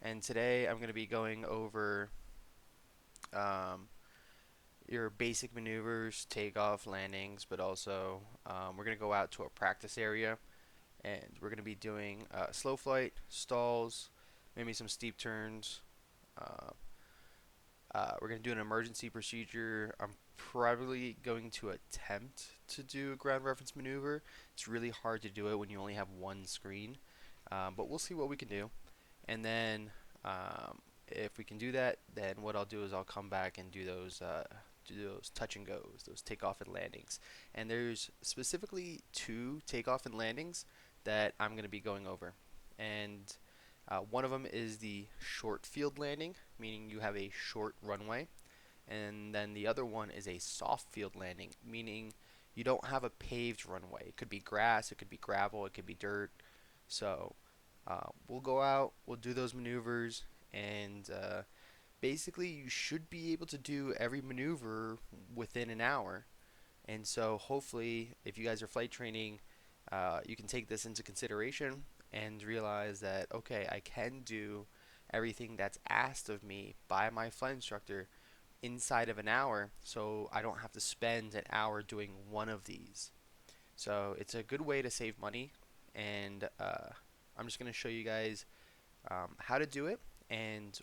and today I'm going to be going over um, your basic maneuvers, takeoff, landings, but also we're going to go out to a practice area and we're going to be doing slow flight, stalls, maybe some steep turns. Uh, we're going to do an emergency procedure. I'm probably going to attempt to do a ground reference maneuver. It's really hard to do it when you only have one screen, but we'll see what we can do. And then if we can do that, then what I'll do is I'll come back and do those touch and goes, those takeoff and landings. And there's specifically two takeoff and landings that I'm going to be going over. And one of them is the short field landing, meaning you have a short runway. And then the other one is a soft field landing, meaning you don't have a paved runway. It could be grass, it could be gravel, it could be dirt. So we'll go out, we'll do those maneuvers, and basically you should be able to do every maneuver within an hour. And so hopefully, if you guys are flight training, you can take this into consideration and realize that, okay, I can do everything that's asked of me by my flight instructor inside of an hour, so I don't have to spend an hour doing one of these. So it's a good way to save money, and I'm just going to show you guys how to do it and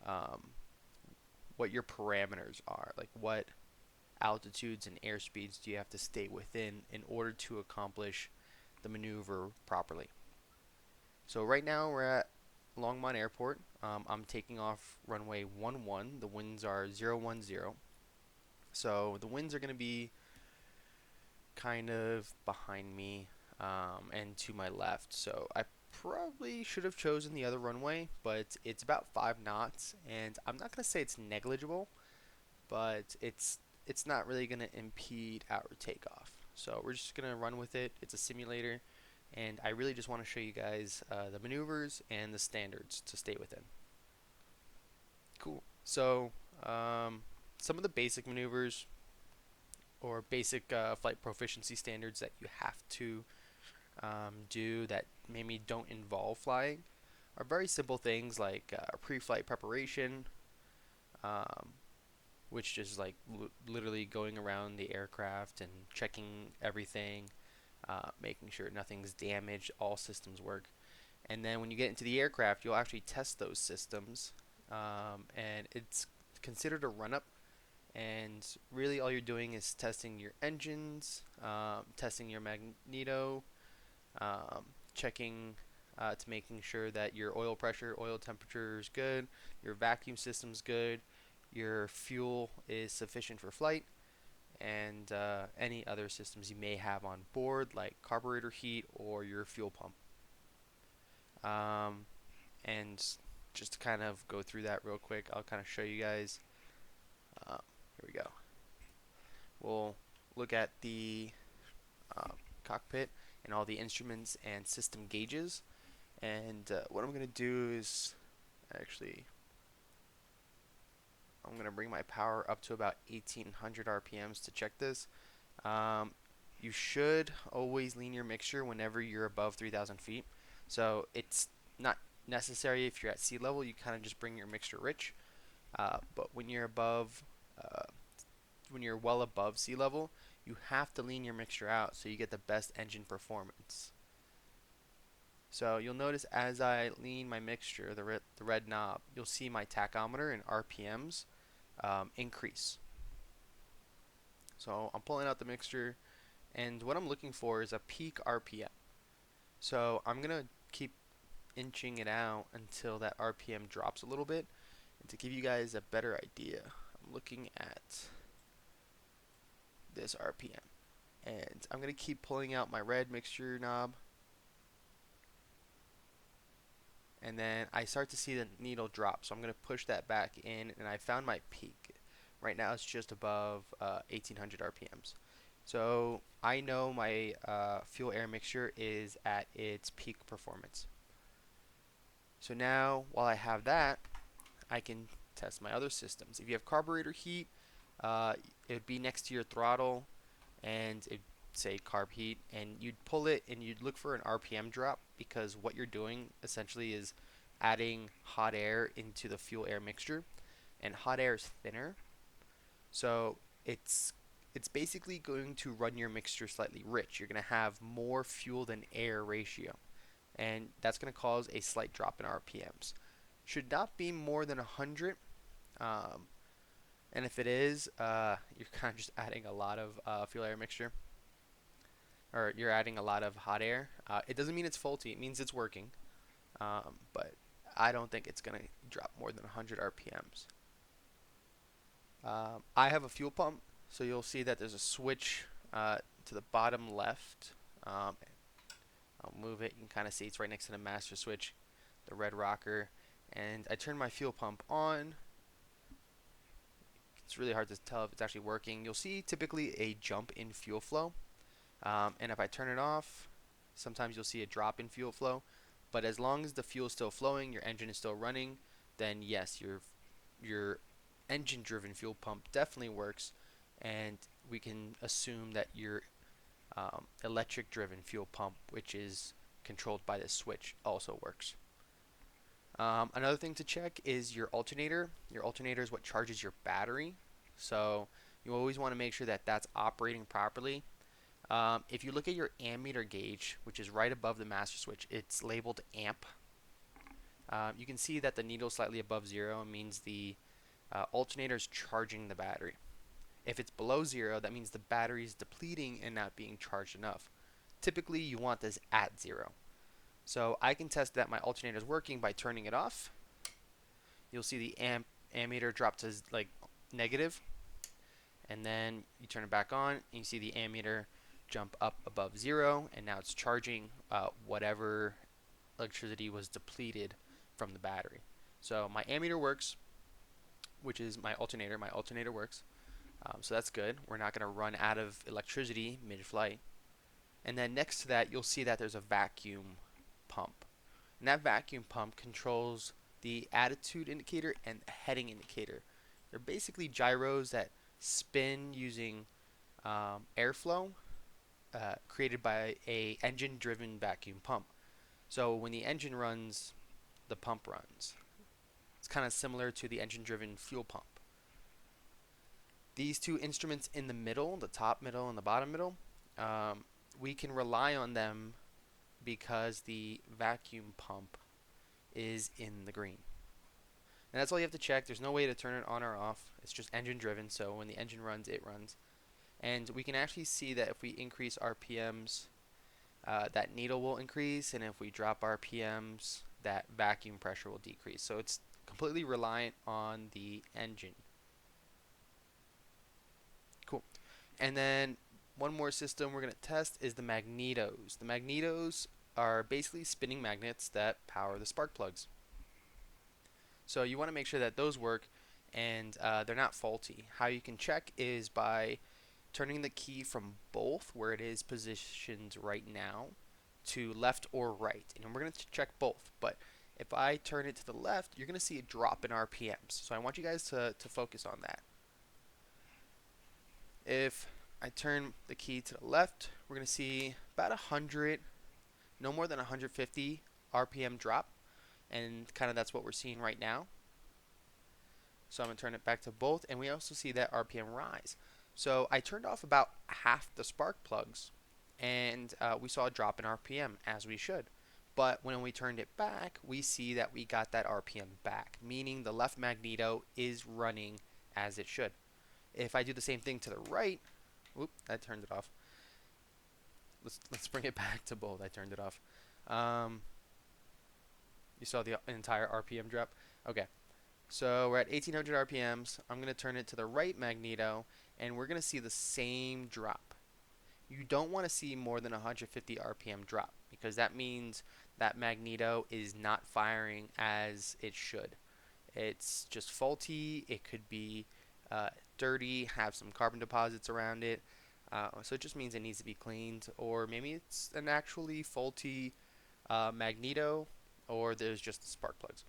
um, what your parameters are, like what altitudes and airspeeds do you have to stay within in order to accomplish the maneuver properly. So right now we're at Longmont Airport. I'm taking off runway 11. The winds are 010. So the winds are going to be kind of behind me and to my left. So I probably should have chosen the other runway, but it's about 5 knots, and I'm not going to say it's negligible, but it's not really going to impede our takeoff. So we're just going to run with it. It's a simulator, and I really just want to show you guys the maneuvers and the standards to stay within. Cool. So some of the basic maneuvers or basic flight proficiency standards that you have to do that maybe don't involve flying are very simple things like pre-flight preparation, um, which is like literally going around the aircraft and checking everything, making sure nothing's damaged, all systems work. And then when you get into the aircraft, you'll actually test those systems, and it's considered a run-up. And really, all you're doing is testing your engines, testing your magneto, um, checking to making sure that your oil pressure, oil temperature is good, your vacuum system's good, your fuel is sufficient for flight, and any other systems you may have on board, like carburetor heat or your fuel pump. Um, and just to kind of go through that real quick, I'll kind of show you guys. Here we go. We'll look at the cockpit and all the instruments and system gauges. And what I'm going to do is actually I'm going to bring my power up to about 1800 RPMs to check this. Um, you should always lean your mixture whenever you're above 3000 feet. So it's not necessary if you're at sea level, you kind of just bring your mixture rich. But uh, when you're well above sea level, you have to lean your mixture out so you get the best engine performance. So you'll notice as I lean my mixture, the red knob, you'll see my tachometer and RPMs increase. So I'm pulling out the mixture, and what I'm looking for is a peak RPM. So I'm going to keep inching it out until that RPM drops a little bit. And to give you guys a better idea, I'm looking at this RPM. And I'm going to keep pulling out my red mixture knob. And then I start to see the needle drop. So I'm going to push that back in, and I found my peak. Right now it's just above 1800 RPMs. So I know my fuel air mixture is at its peak performance. So now, while I have that, I can test my other systems. If you have carburetor heat, it would be next to your throttle, and it'd say carb heat, and you'd pull it and you'd look for an RPM drop, because what you're doing essentially is adding hot air into the fuel air mixture, and hot air is thinner, so it's it's basically going to run your mixture slightly rich. You're going to have more fuel than air ratio, and that's going to cause a slight drop in RPMs. Should not be more than 100, um, and if it is, you're kind of just adding a lot of fuel air mixture, or you're adding a lot of hot air. It doesn't mean it's faulty, it means it's working, but I don't think it's going to drop more than 100 RPMs. I have a fuel pump, so you'll see that there's a switch to the bottom left. Um, I'll move it. You can kind of see it's right next to the master switch, the red rocker. And I turn my fuel pump on. It's really hard to tell if it's actually working. You'll see typically a jump in fuel flow. And if I turn it off, sometimes you'll see a drop in fuel flow. But as long as the fuel is still flowing, your engine is still running, then yes, your engine-driven fuel pump definitely works, and we can assume that your electric-driven fuel pump, which is controlled by this switch, also works. Another thing to check is your alternator. Your alternator is what charges your battery, so you always want to make sure that that's operating properly. If you look at your ammeter gauge, which is right above the master switch, it's labeled amp. You can see that the needle is slightly above 0 means the alternator is charging the battery. If it's below 0, that means the battery is depleting and not being charged enough. Typically, you want this at 0. So I can test that my alternator is working by turning it off. You'll see the ammeter drop to like negative, and then you turn it back on, and you see the ammeter jump up above 0, and now it's charging whatever electricity was depleted from the battery. So my ammeter works, which is my alternator. My alternator works. So that's good. We're not going to run out of electricity mid-flight. And then next to that, you'll see that there's a vacuum pump. And that vacuum pump controls the attitude indicator and the heading indicator. They're basically gyros that spin using airflow created by a engine-driven vacuum pump. So when the engine runs, the pump runs. It's kind of similar to the engine-driven fuel pump. These two instruments in the middle, the top middle and the bottom middle, we can rely on them because the vacuum pump is in the green. And that's all you have to check. There's no way to turn it on or off. It's just engine driven, so when the engine runs, it runs. And we can actually see that if we increase RPMs, that needle will increase, and if we drop RPMs, that vacuum pressure will decrease. So it's completely reliant on the engine. Cool. And then one more system we're going to test is the magnetos. The magnetos are basically spinning magnets that power the spark plugs. So you want to make sure that those work and they're not faulty. How you can check is by turning the key from both, where it is positioned right now, to left or right. And we're going to check both. But if I turn it to the left, you're going to see a drop in RPMs. So I want you guys to focus on that. If I turn the key to the left, we're going to see about 100, no more than 150 RPM drop, and kind of that's what we're seeing right now. So I'm going to turn it back to both, and we also see that RPM rise. So I turned off about half the spark plugs, and we saw a drop in RPM, as we should. But when we turned it back, we see that we got that RPM back, meaning the left magneto is running as it should. If I do the same thing to the right, whoop, I turned it off. Let's bring it back to both. I turned it off. You saw the entire RPM drop? Okay. So we're at 1800 RPMs. I'm going to turn it to the right magneto, and we're going to see the same drop. You don't want to see more than 150 RPM drop, because that means that magneto is not firing as it should. It's just faulty. It could be dirty, have some carbon deposits around it. So it just means it needs to be cleaned, or maybe it's an actually faulty magneto, or there's just the spark plugs.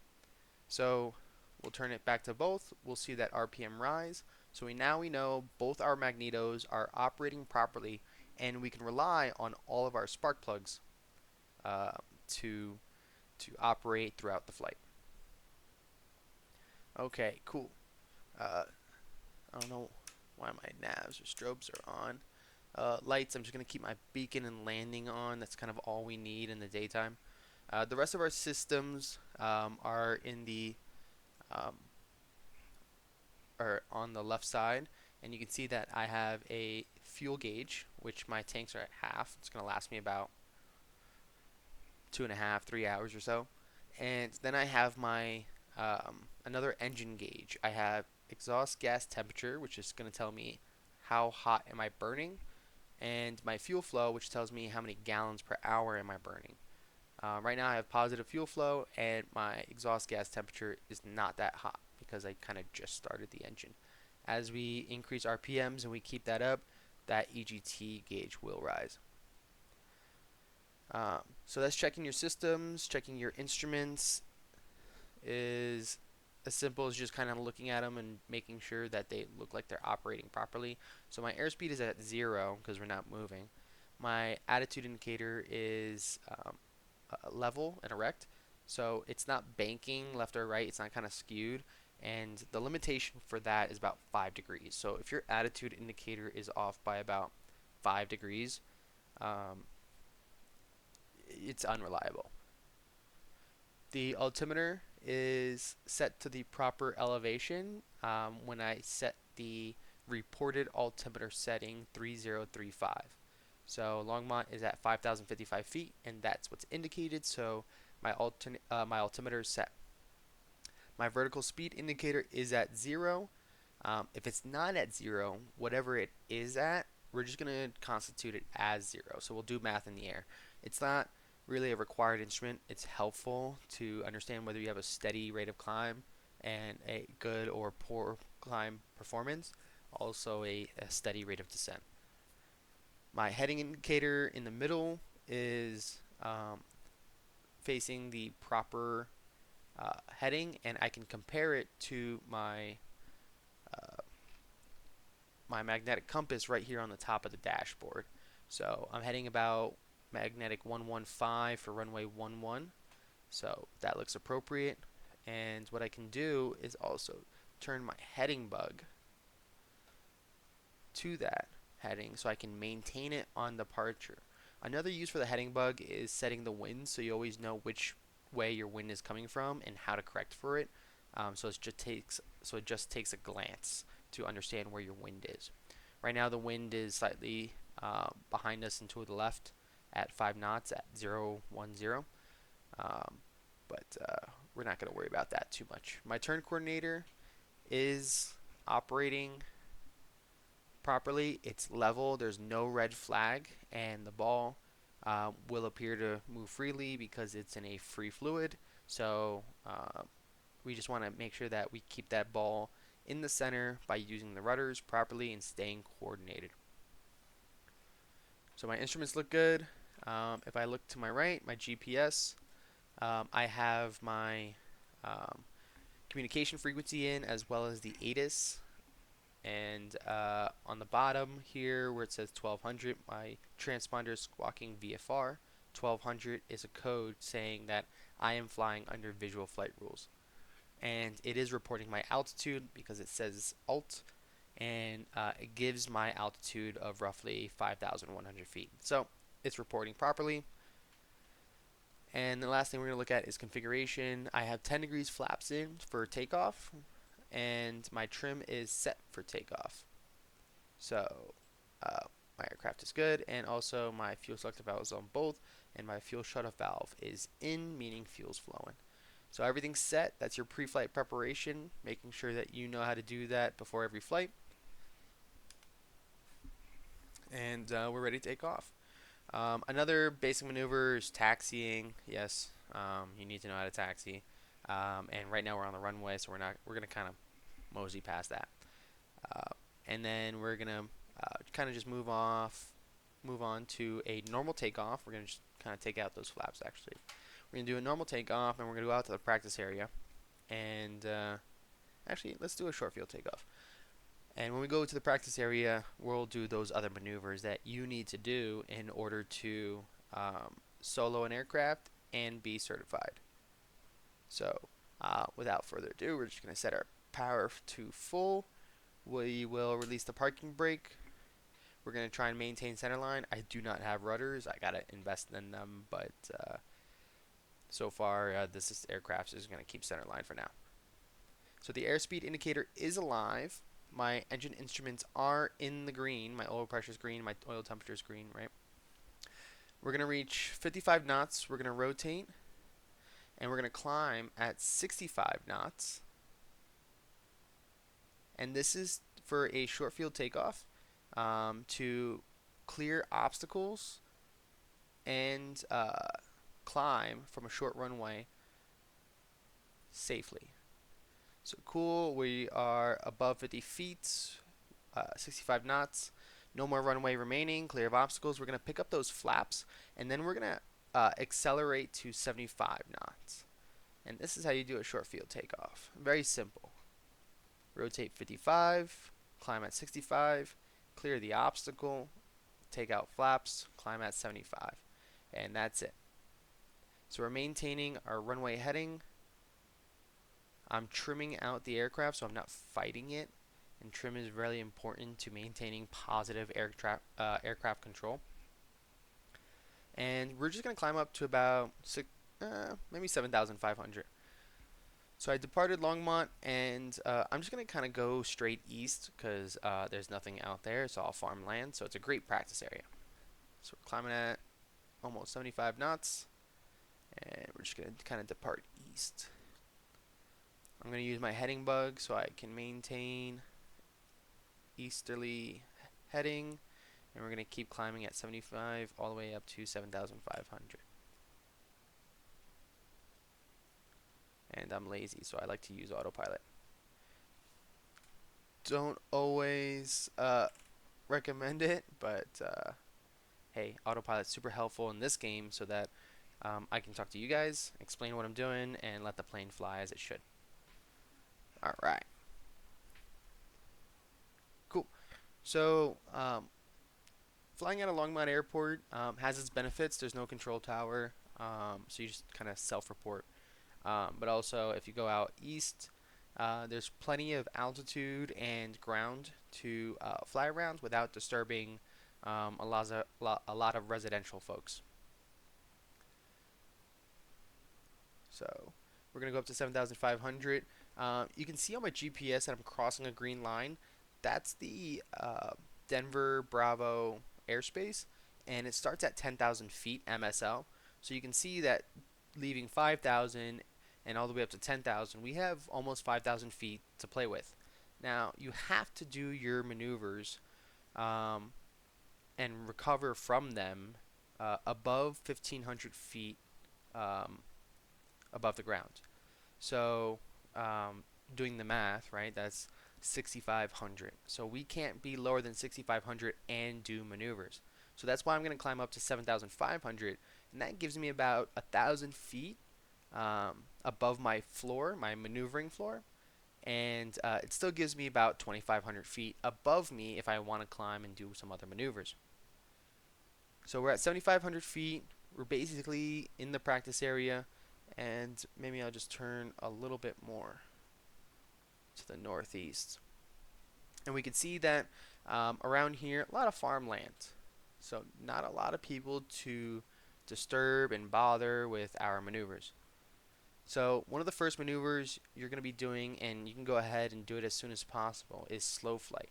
So we'll turn it back to both. We'll see that RPM rise. So we know both our magnetos are operating properly, and we can rely on all of our spark plugs to to operate throughout the flight. Okay, cool. I don't know why my navs or strobes are on. Lights, I'm just going to keep my beacon and landing on. That's kind of all we need in the daytime. The rest of our systems are in the um, are on the left side, and you can see that I have a fuel gauge, which my tanks are at half. It's going to last me about 2.5, 3 hours or so. And then I have my another engine gauge. I have exhaust gas temperature, which is going to tell me how hot am I burning, and my fuel flow, which tells me how many gallons per hour am I burning. Right now I have positive fuel flow, and my exhaust gas temperature is not that hot because I kind of just started the engine. As we increase RPMs and we keep that up, that EGT gauge will rise. So that's checking your systems, checking your instruments is as simple as just kind of looking at them and making sure that they look like they're operating properly. So my airspeed is at 0 because we're not moving. My attitude indicator is level and erect, so it's not banking left or right. It's not kind of skewed, and the limitation for that is about 5 degrees. So if your attitude indicator is off by about 5 degrees, um, it's unreliable. The altimeter is set to the proper elevation when I set the reported altimeter setting 3035. So Longmont is at 5,055 feet, and that's what's indicated. So my altimeter is set. My vertical speed indicator is at 0. If it's not at 0, whatever it is at, we're just going to constitute it as 0. So we'll do math in the air. It's not really a required instrument. It's helpful to understand whether you have a steady rate of climb and a good or poor climb performance, also a steady rate of descent. My heading indicator in the middle is facing the proper heading, and I can compare it to my magnetic compass right here on the top of the dashboard. So I'm heading about magnetic 115 for runway 11, so that looks appropriate. And what I can do is also turn my heading bug to that heading so I can maintain it on departure. Another use for the heading bug is setting the wind, so you always know which way your wind is coming from and how to correct for it. So it just takes a glance to understand where your wind is. Right now the wind is slightly behind us and to the left at 5 knots at 010. But we're not going to worry about that too much. My turn coordinator is operating properly. It's level. There's no red flag, and the ball will appear to move freely because it's in a free fluid. So we just want to make sure that we keep that ball in the center by using the rudders properly and staying coordinated. So my instruments look good. If I look to my right, my GPS, I have my communication frequency in as well as the ATIS. And on the bottom here where it says 1200, my transponder is squawking VFR. 1200 is a code saying that I am flying under visual flight rules. And it is reporting my altitude because it says alt, and it gives my altitude of roughly 5,100 feet. So it's reporting properly. And the last thing we're going to look at is configuration. I have 10 degrees flaps in for takeoff, and my trim is set for takeoff. So my aircraft is good, and also my fuel selector valve is on both, and my fuel shutoff valve is in, meaning fuel's flowing. So everything's set. That's your pre-flight preparation, making sure that you know how to do that before every flight. And we're ready to take off. Another basic maneuver is taxiing. Yes, you need to know how to taxi. And right now we're on the runway, so we're gonna kind of mosey past that. And then we're gonna kind of just move on to a normal takeoff. We're gonna just kind of take out those flaps. Actually, we're gonna do a normal takeoff, and we're gonna go out to the practice area. And actually, let's do a short field takeoff. And when we go to the practice area, we'll do those other maneuvers that you need to do in order to solo an aircraft and be certified. So without further ado, we're just going to set our power to full. We will release the parking brake. We're going to try and maintain center line. I do not have rudders. I got to invest in them, but so far this aircraft is going to keep center line for now. So the airspeed indicator is alive. My engine instruments are in the green. My oil pressure is green. My oil temperature is green, right? We're going to reach 55 knots. We're going to rotate. And we're going to climb at 65 knots. And this is for a short field takeoff to clear obstacles and climb from a short runway safely. So cool, we are above 50 feet, 65 knots, no more runway remaining, clear of obstacles. We're going to pick up those flaps, and then we're going to accelerate to 75 knots. And this is how you do a short field takeoff. Very simple. Rotate 55, climb at 65, clear the obstacle, take out flaps, climb at 75. And that's it. So we're maintaining our runway heading. I'm trimming out the aircraft so I'm not fighting it. And trim is really important to maintaining positive aircraft control. And we're just going to climb up to about maybe 7,500. So I departed Longmont, and I'm just going to kind of go straight east because there's nothing out there. It's all farmland, so it's a great practice area. So we're climbing at almost 75 knots, and we're just going to kind of depart east. I'm going to use my heading bug so I can maintain easterly heading, and we're going to keep climbing at 75 all the way up to 7,500. And I'm lazy, so I like to use autopilot. Don't always recommend it, but hey, autopilot's super helpful in this game so that I can talk to you guys, explain what I'm doing, and let the plane fly as it should. Alright. Cool. So, flying out of Longmont Airport has its benefits. There's no control tower, so you just kind of self-report. But also, if you go out east, there's plenty of altitude and ground to fly around without disturbing a lot of residential folks. So we're going to go up to 7,500. You can see on my GPS that I'm crossing a green line. That's the Denver Bravo airspace, and it starts at 10,000 feet MSL. So you can see that leaving 5,000 and all the way up to 10,000, we have almost 5,000 feet to play with. Now, you have to do your maneuvers and recover from them above 1,500 feet above the ground. So, doing the math, right, that's 6,500. So we can't be lower than 6,500 and do maneuvers. So that's why I'm going to climb up to 7,500, and that gives me about 1,000 feet above my floor, my maneuvering floor, and it still gives me about 2,500 feet above me if I want to climb and do some other maneuvers. So we're at 7,500 feet. We're basically in the practice area, and maybe I'll just turn a little bit more to the northeast. And we can see that around here, a lot of farmland. So not a lot of people to disturb and bother with our maneuvers. So one of the first maneuvers you're going to be doing, and you can go ahead and do it as soon as possible, is slow flight.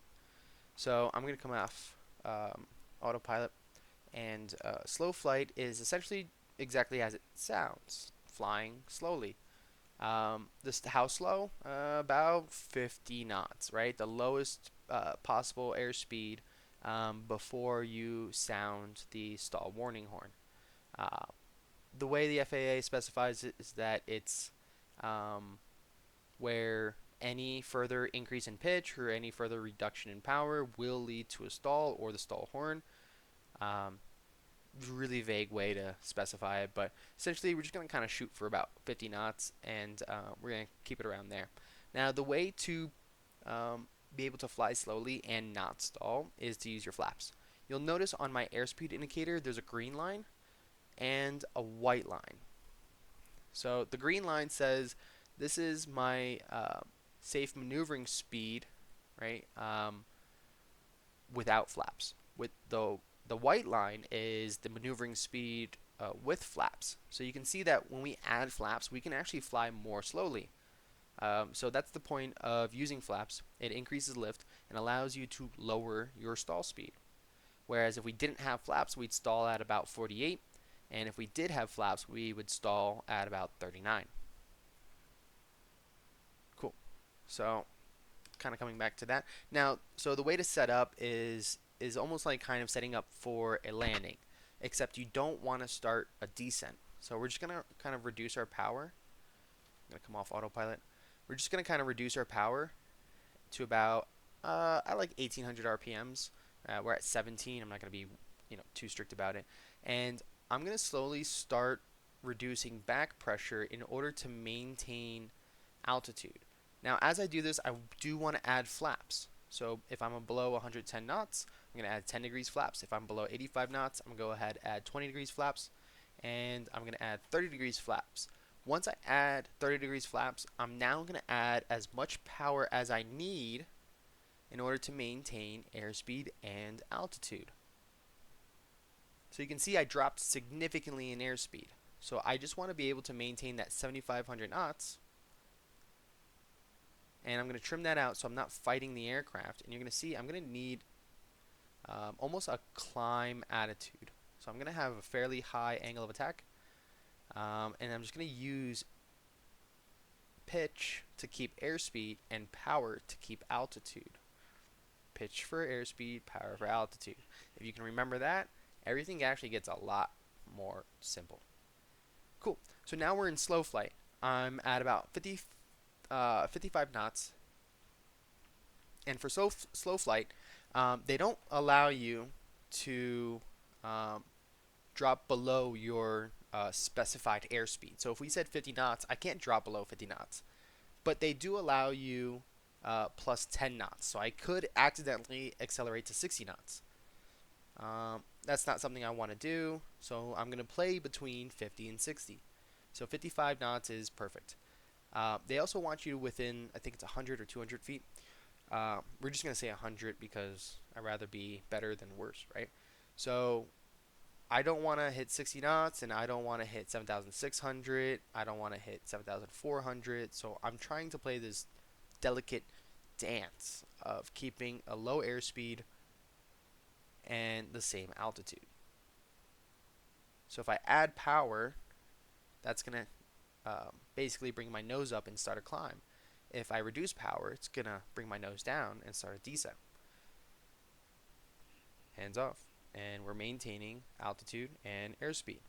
So I'm going to come off autopilot, and slow flight is essentially exactly as it sounds, flying slowly. How slow? About 50 knots, right? The lowest possible airspeed before you sound the stall warning horn. The way the FAA specifies it is that it's where any further increase in pitch or any further reduction in power will lead to a stall or the stall horn. Really vague way to specify it, but essentially we're just going to kind of shoot for about 50 knots, and we're going to keep it around there. Now, the way to be able to fly slowly and not stall is to use your flaps. You'll notice on my airspeed indicator there's a green line and a white line. So the green line says this is my safe maneuvering speed, right? Without flaps. With the white line is the maneuvering speed with flaps. So you can see that when we add flaps, we can actually fly more slowly. So that's the point of using flaps. It increases lift and allows you to lower your stall speed. Whereas if we didn't have flaps, we'd stall at about 48. And if we did have flaps, we would stall at about 39. Cool. So kind of coming back to that. Now, so the way to set up is almost like kind of setting up for a landing, except you don't want to start a descent. So we're just going to kind of reduce our power. I'm going to come off autopilot. We're just going to kind of reduce our power to about I like 1800 RPMs. We're at 17. I'm not going to be too strict about it. And I'm going to slowly start reducing back pressure in order to maintain altitude. Now, as I do this, I do want to add flaps. So if I'm below 110 knots, I'm going to add 10 degrees flaps. If I'm below 85 knots, I'm going to go ahead and add 20 degrees flaps. And I'm going to add 30 degrees flaps. Once I add 30 degrees flaps, I'm now going to add as much power as I need in order to maintain airspeed and altitude. So you can see I dropped significantly in airspeed. So I just want to be able to maintain that 7,500 knots. And I'm going to trim that out so I'm not fighting the aircraft. And you're going to see I'm going to need almost a climb attitude. So I'm going to have a fairly high angle of attack. And I'm just going to use pitch to keep airspeed and power to keep altitude. Pitch for airspeed, power for altitude. If you can remember that, everything actually gets a lot more simple. Cool. So now we're in slow flight. I'm at about 55 knots. And for slow flight, they don't allow you to drop below your specified airspeed. So if we said 50 knots, I can't drop below 50 knots. But they do allow you plus 10 knots. So I could accidentally accelerate to 60 knots. That's not something I want to do. So I'm going to play between 50 and 60. So 55 knots is perfect. They also want you within, I think it's 100 or 200 feet. We're just going to say 100 because I'd rather be better than worse, right? So I don't want to hit 60 knots, and I don't want to hit 7,600. I don't want to hit 7,400. So I'm trying to play this delicate dance of keeping a low airspeed and the same altitude. So if I add power, that's going to basically bring my nose up and start a climb. If I reduce power, it's going to bring my nose down and start a descent. Hands off. And we're maintaining altitude and airspeed.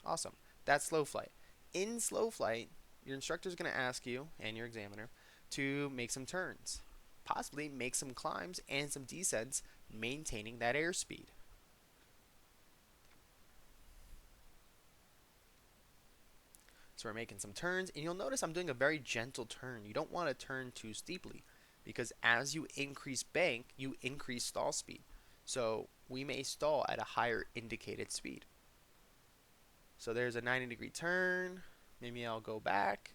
Awesome. That's slow flight. In slow flight, your instructor is going to ask you, and your examiner, to make some turns. Possibly make some climbs and some descents, maintaining that airspeed. So we're making some turns, and you'll notice I'm doing a very gentle turn. You don't want to turn too steeply, because as you increase bank, you increase stall speed. So we may stall at a higher indicated speed. So there's a 90-degree turn. Maybe I'll go back.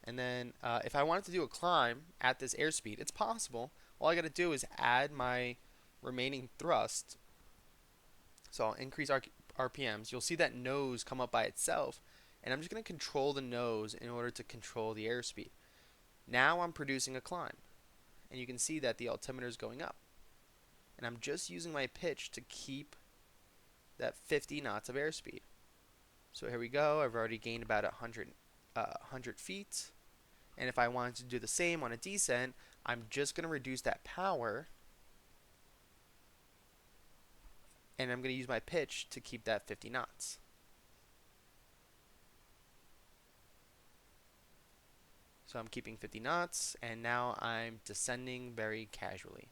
And then if I wanted to do a climb at this airspeed, it's possible. All I got to do is add my remaining thrust. So I'll increase RPMs. You'll see that nose come up by itself. And I'm just going to control the nose in order to control the airspeed. Now I'm producing a climb. And you can see that the altimeter is going up. And I'm just using my pitch to keep that 50 knots of airspeed. So here we go. I've already gained about 100 feet. And if I wanted to do the same on a descent, I'm just going to reduce that power. And I'm going to use my pitch to keep that 50 knots. So I'm keeping 50 knots, and now I'm descending very casually.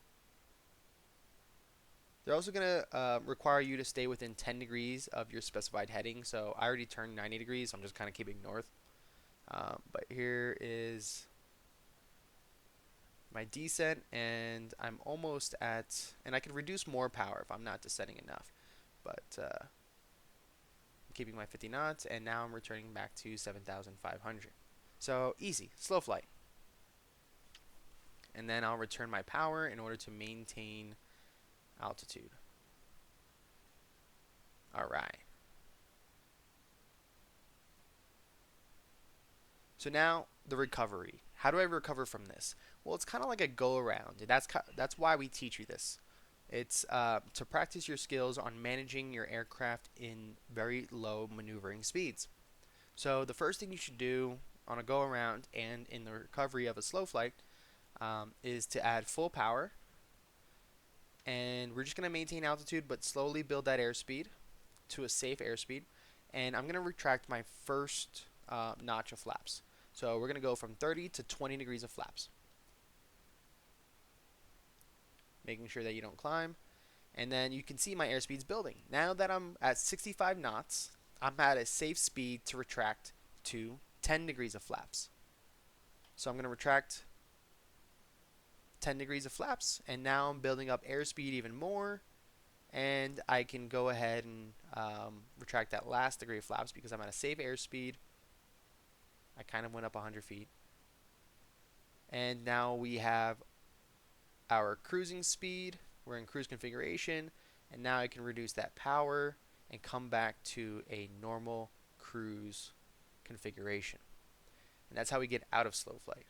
They're also going to require you to stay within 10 degrees of your specified heading. So I already turned 90 degrees, so I'm just kind of keeping north. But here is my descent, and I'm almost at, and I can reduce more power if I'm not descending enough. But keeping my 50 knots, and now I'm returning back to 7,500. So easy, slow flight. And then I'll return my power in order to maintain altitude. All right. So now the recovery. How do I recover from this? Well, it's kind of like a go around. That's why we teach you this. It's to practice your skills on managing your aircraft in very low maneuvering speeds. So the first thing you should do on a go around and in the recovery of a slow flight is to add full power, and we're just going to maintain altitude but slowly build that airspeed to a safe airspeed. And I'm going to retract my first notch of flaps. So we're going to go from 30 to 20 degrees of flaps, making sure that you don't climb. And then you can see my airspeed's building. Now that I'm at 65 knots, I'm at a safe speed to retract to 10 degrees of flaps. So I'm going to retract 10 degrees of flaps, and now I'm building up airspeed even more, and I can go ahead and retract that last degree of flaps because I'm at a safe airspeed. I kind of went up 100 feet. And now we have our cruising speed. We're in cruise configuration, and now I can reduce that power and come back to a normal cruise configuration. And that's how we get out of slow flight.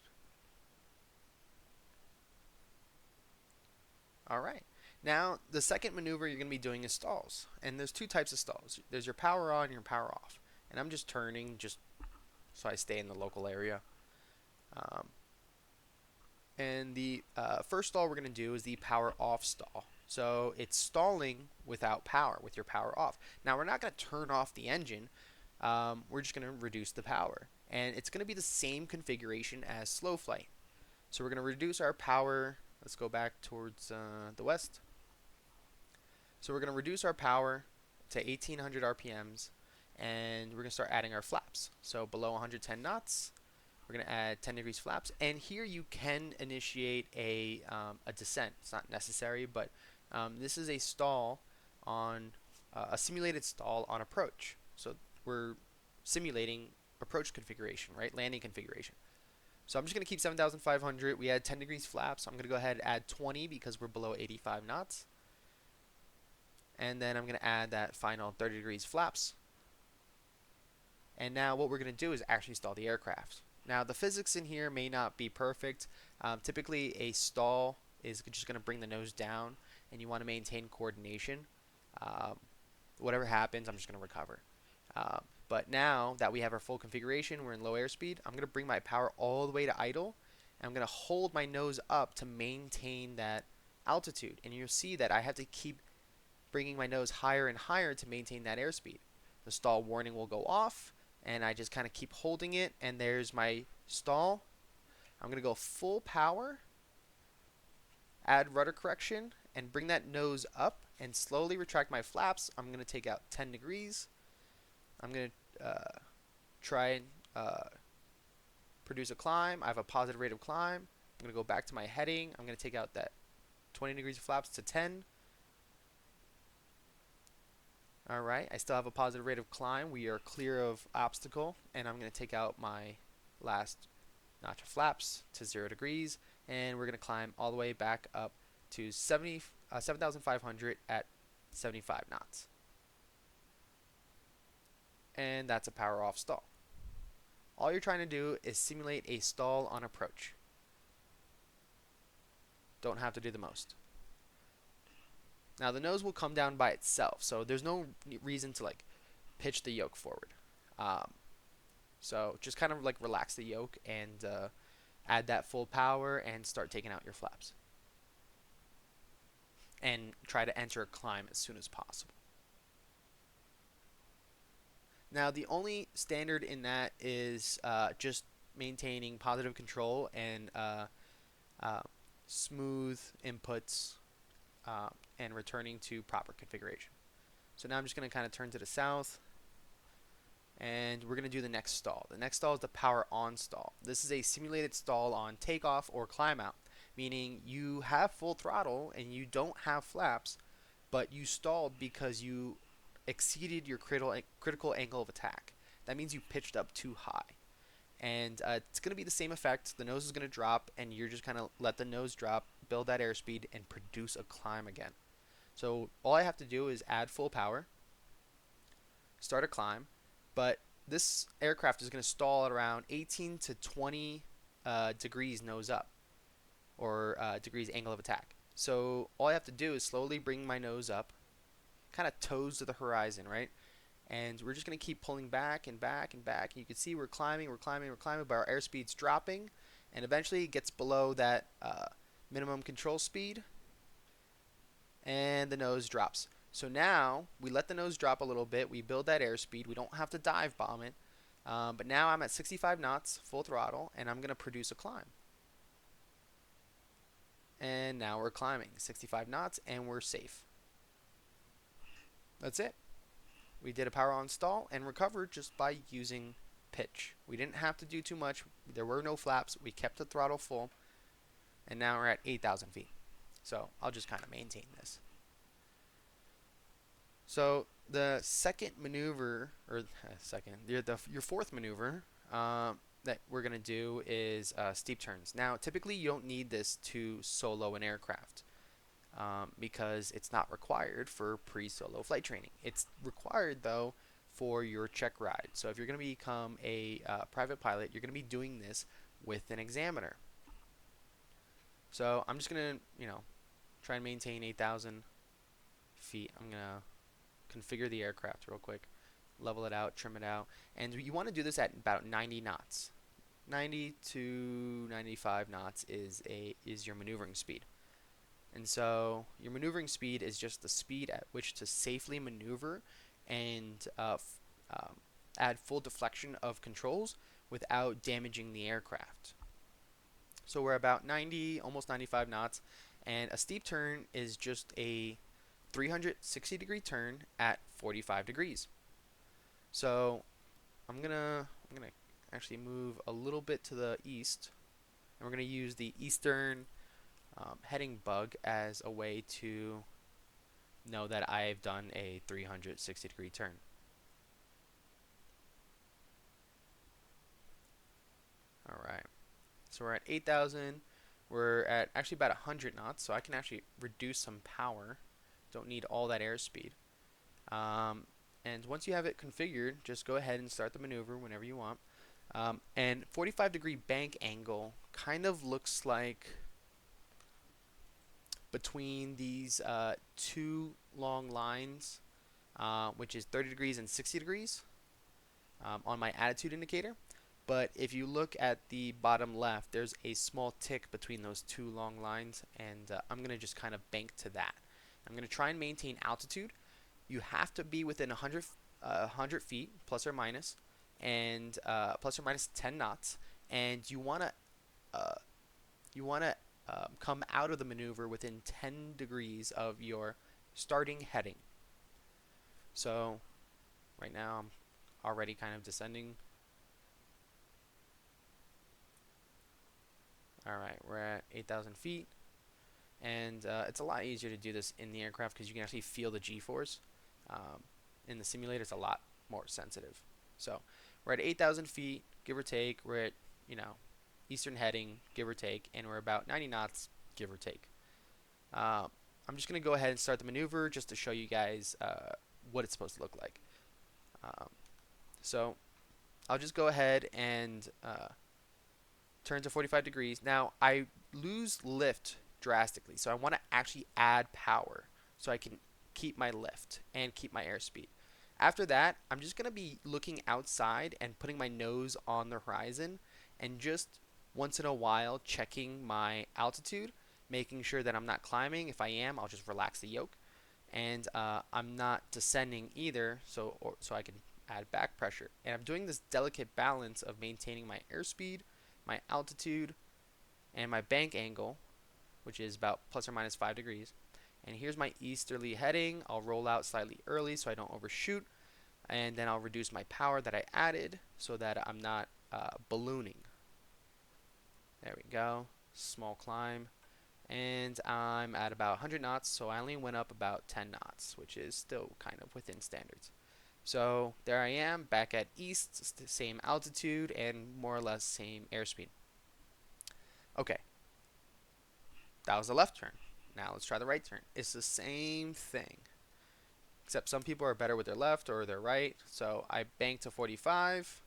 Alright, now the second maneuver you're going to be doing is stalls. And there's two types of stalls. There's your power on and your power off. And I'm just turning just so I stay in the local area. And the first stall we're going to do is the power off stall. So it's stalling without power, with your power off. Now we're not going to turn off the engine. We're just going to reduce the power. And it's going to be the same configuration as slow flight. So we're going to reduce our power. Let's go back towards the west. So we're going to reduce our power to 1800 RPMs, and we're going to start adding our flaps. So below 110 knots, we're going to add 10 degrees flaps. And here you can initiate a descent. It's not necessary, but this is a stall on a simulated stall on approach. So we're simulating approach configuration, right? Landing configuration. So I'm just going to keep 7,500. We had 10 degrees flaps. I'm going to go ahead and add 20 because we're below 85 knots. And then I'm going to add that final 30 degrees flaps. And now what we're going to do is actually stall the aircraft. Now the physics in here may not be perfect. Typically a stall is just going to bring the nose down, and you want to maintain coordination. Whatever happens, I'm just going to recover. But now that we have our full configuration, we're in low airspeed, I'm going to bring my power all the way to idle, and I'm going to hold my nose up to maintain that altitude. And you'll see that I have to keep bringing my nose higher and higher to maintain that airspeed. The stall warning will go off, and I just kind of keep holding it, and there's my stall. I'm going to go full power, add rudder correction, and bring that nose up and slowly retract my flaps. I'm going to take out 10 degrees. I'm going to try and produce a climb. I have a positive rate of climb. I'm going to go back to my heading. I'm going to take out that 20 degrees of flaps to 10. Alright, I still have a positive rate of climb. We are clear of obstacle, and I'm going to take out my last notch of flaps to 0 degrees, and we're going to climb all the way back up to 7,500 at 75 knots. And that's a power off stall. All you're trying to do is simulate a stall on approach. Don't have to do the most. Now the nose will come down by itself, so there's no reason to like pitch the yoke forward. So just kind of like relax the yoke and add that full power and start taking out your flaps. And try to enter a climb as soon as possible. Now the only standard in that is just maintaining positive control and smooth inputs and returning to proper configuration. So now I'm just going to kind of turn to the south, and we're going to do the next stall. The next stall is the power on stall. This is a simulated stall on takeoff or climb out, meaning you have full throttle and you don't have flaps, but you stalled because you exceeded your critical angle of attack. That means you pitched up too high. And it's going to be the same effect. The nose is going to drop, and you're just kind of let the nose drop, build that airspeed, and produce a climb again. So all I have to do is add full power, start a climb, but this aircraft is going to stall at around 18 to 20 degrees nose up, or degrees angle of attack. So all I have to do is slowly bring my nose up, kind of toes to the horizon, right? And we're just going to keep pulling back and back and back. And you can see we're climbing, but our airspeed's dropping, and eventually it gets below that minimum control speed, and the nose drops. So now we let the nose drop a little bit. We build that airspeed. We don't have to dive bomb it. But now I'm at 65 knots, full throttle, and I'm going to produce a climb. And now we're climbing 65 knots, and we're safe. That's it. We did a power on stall and recovered just by using pitch. We didn't have to do too much. There were no flaps. We kept the throttle full, and now we're at 8,000 feet. So I'll just kind of maintain this. So the second maneuver, or your fourth maneuver that we're going to do is steep turns. Now, typically you don't need this to solo an aircraft because it's not required for pre-solo flight training. It's required, though, for your check ride. So if you're going to become a private pilot, you're going to be doing this with an examiner. So I'm just going to, try and maintain 8,000 feet. I'm going to configure the aircraft real quick, level it out, trim it out, and you want to do this at about 90 knots. 90 to 95 knots is your maneuvering speed. And so your maneuvering speed is just the speed at which to safely maneuver and add full deflection of controls without damaging the aircraft. So we're about 90, almost 95 knots, and a steep turn is just a 360-degree turn at 45 degrees. So I'm gonna actually move a little bit to the east, and we're gonna use the eastern heading bug as a way to know that I've done a 360-degree turn. All right, so we're at 8,000. We're at actually about 100 knots, so I can actually reduce some power. Don't need all that airspeed. And once you have it configured, just go ahead and start the maneuver whenever you want. And 45-degree bank angle kind of looks like between these two long lines, which is 30 degrees and 60 degrees on my attitude indicator. But if you look at the bottom left, there's a small tick between those two long lines, and I'm going to just kind of bank to that. I'm going to try and maintain altitude. You have to be within 100 feet, plus or minus, and plus or minus 10 knots, and you want to come out of the maneuver within 10 degrees of your starting heading. So right now I'm already kind of descending. Alright, we're at 8,000 feet, and it's a lot easier to do this in the aircraft because you can actually feel the G-force. In the simulator, it's a lot more sensitive. So we're at 8,000 feet, give or take. We're at, eastern heading, give or take, and we're about 90 knots, give or take. I'm just going to go ahead and start the maneuver just to show you guys what it's supposed to look like. So I'll just go ahead and turn to 45 degrees. Now, I lose lift drastically, so I want to actually add power so I can keep my lift and keep my airspeed. After that, I'm just going to be looking outside and putting my nose on the horizon and just once in a while checking my altitude, making sure that I'm not climbing. If I am, I'll just relax the yoke. And I'm not descending either, so I can add back pressure. And I'm doing this delicate balance of maintaining my airspeed, my altitude, and my bank angle, which is about plus or minus 5 degrees. And here's my easterly heading. I'll roll out slightly early so I don't overshoot, and then I'll reduce my power that I added so that I'm not ballooning. There we go. Small climb. and I'm at about 100 knots, so I only went up about 10 knots, which is still kind of within standards. So there I am, back at east, same altitude, and more or less same airspeed. Okay, that was the left turn. Now let's try the right turn. It's the same thing, except some people are better with their left or their right. So I bank to 45.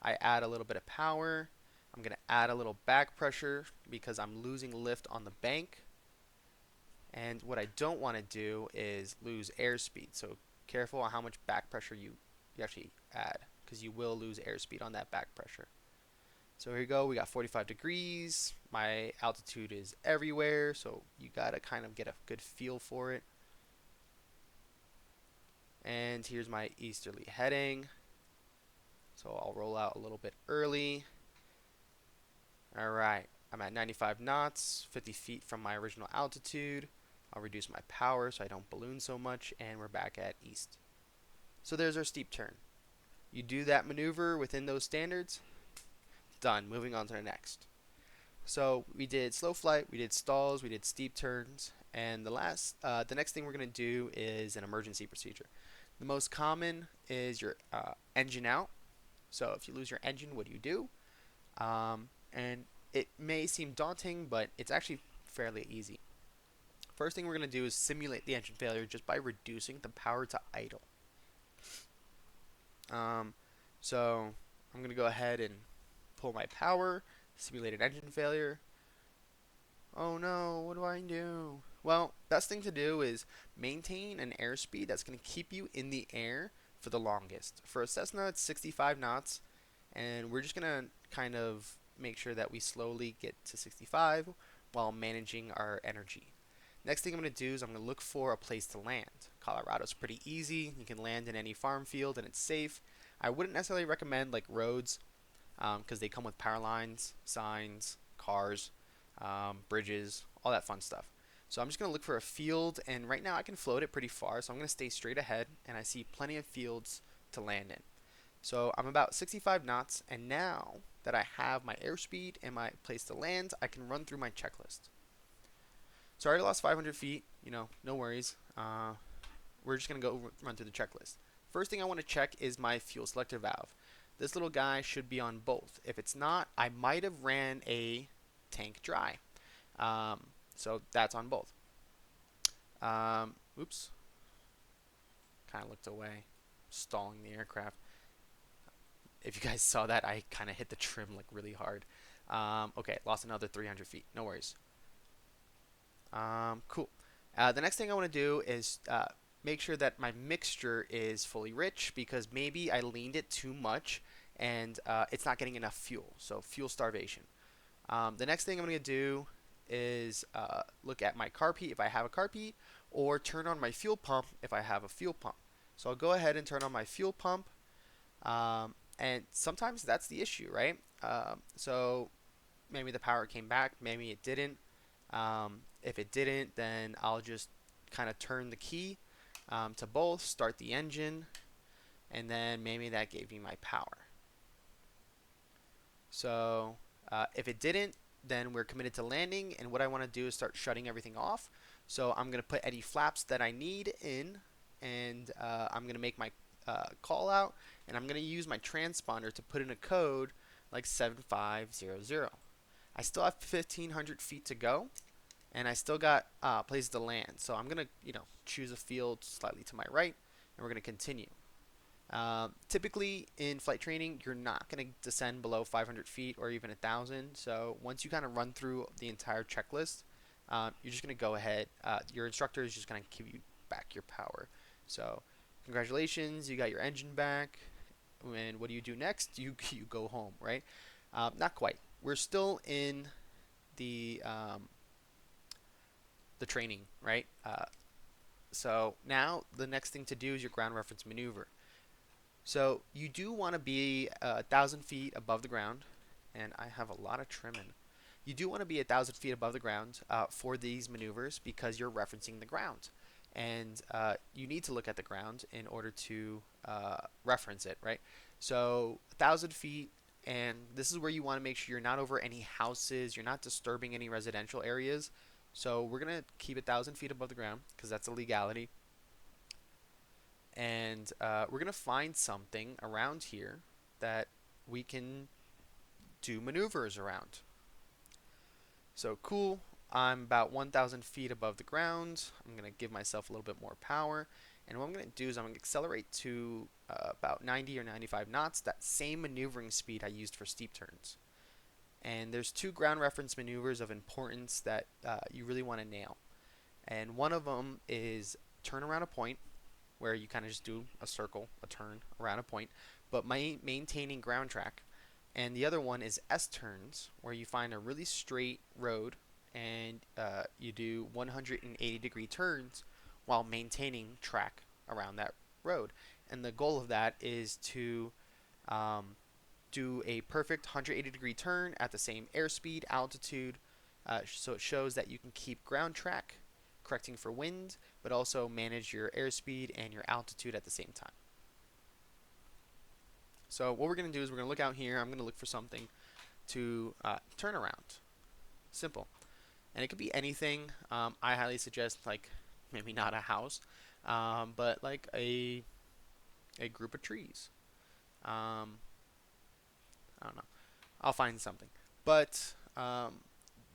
I add a little bit of power. I'm going to add a little back pressure because I'm losing lift on the bank. And what I don't want to do is lose airspeed. So careful on how much back pressure you actually add, because you will lose airspeed on that back pressure. So here you go, we got 45 degrees. My altitude is everywhere, so you gotta kind of get a good feel for it. And here's my easterly heading. So I'll roll out a little bit early. Alright, I'm at 95 knots, 50 feet from my original altitude. I'll reduce my power so I don't balloon so much, and we're back at east. So there's our steep turn. You do that maneuver within those standards, done. Moving on to the next. So we did slow flight, we did stalls, we did steep turns, and the next thing we're going to do is an emergency procedure. The most common is your engine out. So if you lose your engine, what do you do? And it may seem daunting, but it's actually fairly easy. First thing we're going to do is simulate the engine failure just by reducing the power to idle. So I'm going to go ahead and pull my power, simulated engine failure. Oh no, what do I do? Well, best thing to do is maintain an airspeed that's going to keep you in the air for the longest. For a Cessna, it's 65 knots, and we're just going to kind of make sure that we slowly get to 65 while managing our energy. Next thing I'm going to do is I'm going to look for a place to land. Colorado's pretty easy. You can land in any farm field and it's safe. I wouldn't necessarily recommend like roads because they come with power lines, signs, cars, bridges, all that fun stuff. So I'm just going to look for a field, and right now I can float it pretty far, so I'm going to stay straight ahead, and I see plenty of fields to land in. So I'm about 65 knots, and now that I have my airspeed and my place to land, I can run through my checklist. So I already lost 500 feet, no worries. We're just going to go run through the checklist. First thing I want to check is my fuel selector valve. This little guy should be on both. If it's not, I might have ran a tank dry. So that's on both. Oops. Kind of looked away, stalling the aircraft. If you guys saw that, I kind of hit the trim like really hard. Okay, lost another 300 feet. No worries. Cool. The next thing I want to do is make sure that my mixture is fully rich, because maybe I leaned it too much and it's not getting enough fuel. So fuel starvation. The next thing I'm going to do is look at my carb heat if I have a carb heat, or turn on my fuel pump if I have a fuel pump. So I'll go ahead and turn on my fuel pump, and sometimes that's the issue, right? So maybe the power came back, maybe it didn't. If it didn't, then I'll just kind of turn the key to both, start the engine, and then maybe that gave me my power. So if it didn't, then we're committed to landing, and what I want to do is start shutting everything off. So I'm going to put any flaps that I need in, and I'm going to make my call out, and I'm going to use my transponder to put in a code like 7500. I still have 1,500 feet to go, and I still got places to land. So I'm going to choose a field slightly to my right, and we're going to continue. Typically in flight training, you're not going to descend below 500 feet or even 1,000. So once you kind of run through the entire checklist, you're just going to go ahead. Your instructor is just going to give you back your power. So congratulations, you got your engine back. And what do you do next? You go home, right? Not quite. We're still in the training, right? So now the next thing to do is your ground reference maneuver. So you do want to be 1,000 feet above the ground, and I have a lot of trim in. You do want to be 1,000 feet above the ground for these maneuvers, because you're referencing the ground, and you need to look at the ground in order to reference it, right? So 1,000 feet, and this is where you want to make sure you're not over any houses, you're not disturbing any residential areas. So we're gonna keep 1,000 feet above the ground because that's a legality, and we're gonna find something around here that we can do maneuvers around. So cool. I'm about 1,000 feet above the ground. I'm gonna give myself a little bit more power, and what I'm gonna do is I'm gonna accelerate to about 90 or 95 knots, that same maneuvering speed I used for steep turns. And there's two ground reference maneuvers of importance that you really want to nail. And one of them is turn around a point, where you kind of just do a circle, a turn around a point, but maintaining ground track. And the other one is S turns, where you find a really straight road and you do 180-degree turns while maintaining track around that road. And the goal of that is to um, do a perfect 180-degree turn at the same airspeed, altitude, so it shows that you can keep ground track, correcting for wind, but also manage your airspeed and your altitude at the same time. So what we're going to do is we're going to look out here. I'm going to look for something to turn around. Simple. And it could be anything. I highly suggest, like, maybe not a house, but like a group of trees. Um, I don't know. I'll find something. But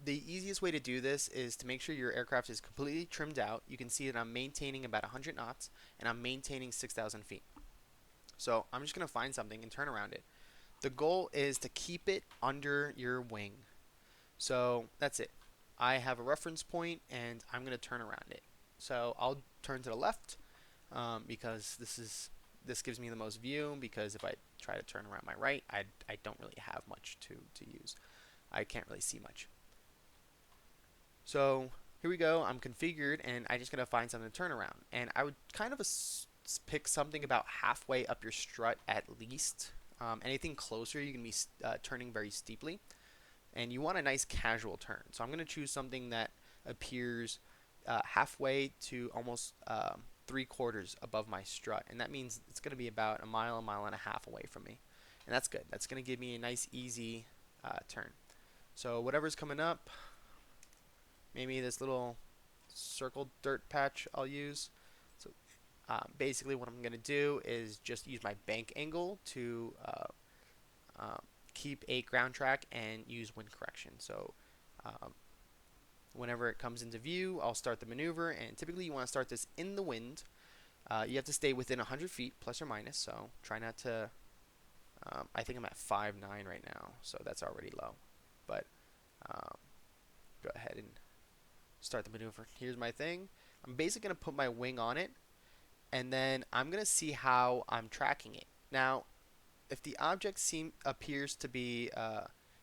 the easiest way to do this is to make sure your aircraft is completely trimmed out. You can see that I'm maintaining about 100 knots and I'm maintaining 6,000 feet. So I'm just going to find something and turn around it. The goal is to keep it under your wing. So that's it. I have a reference point and I'm going to turn around it. So I'll turn to the left because this gives me the most view, because if I try to turn around my right, I don't really have much to use. I can't really see much. So here we go. I'm configured and I just gotta find something to turn around. And I would kind of pick something about halfway up your strut at least. Anything closer, you can be turning very steeply. And you want a nice casual turn. So I'm going to choose something that appears halfway to almost 3/4 above my strut. And that means it's going to be about a mile and a half away from me. And that's good. That's going to give me a nice, easy turn. So whatever's coming up, maybe this little circle dirt patch I'll use. So basically what I'm going to do is just use my bank angle to keep a ground track and use wind correction. So um, whenever it comes into view, I'll start the maneuver, and typically you want to start this in the wind. You have to stay within 100 feet, plus or minus, so try not to, I think I'm at 5.9 right now, so that's already low. But um, go ahead and start the maneuver. Here's my thing. I'm basically going to put my wing on it, and then I'm going to see how I'm tracking it. Now, if the object appears to be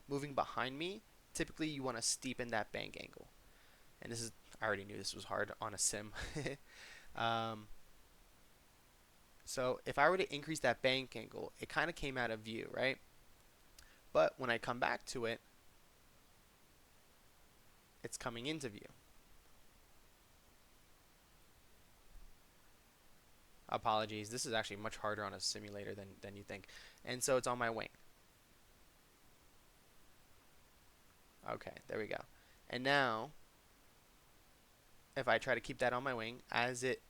moving behind me, typically you want to steepen that bank angle. And this is, I already knew this was hard on a sim. um, so if I were to increase that bank angle, it kind of came out of view, right? But when I come back to it, it's coming into view. Apologies, this is actually much harder on a simulator than you think. And so it's on my wing. Okay, there we go. And now, if I try to keep that on my wing, as it...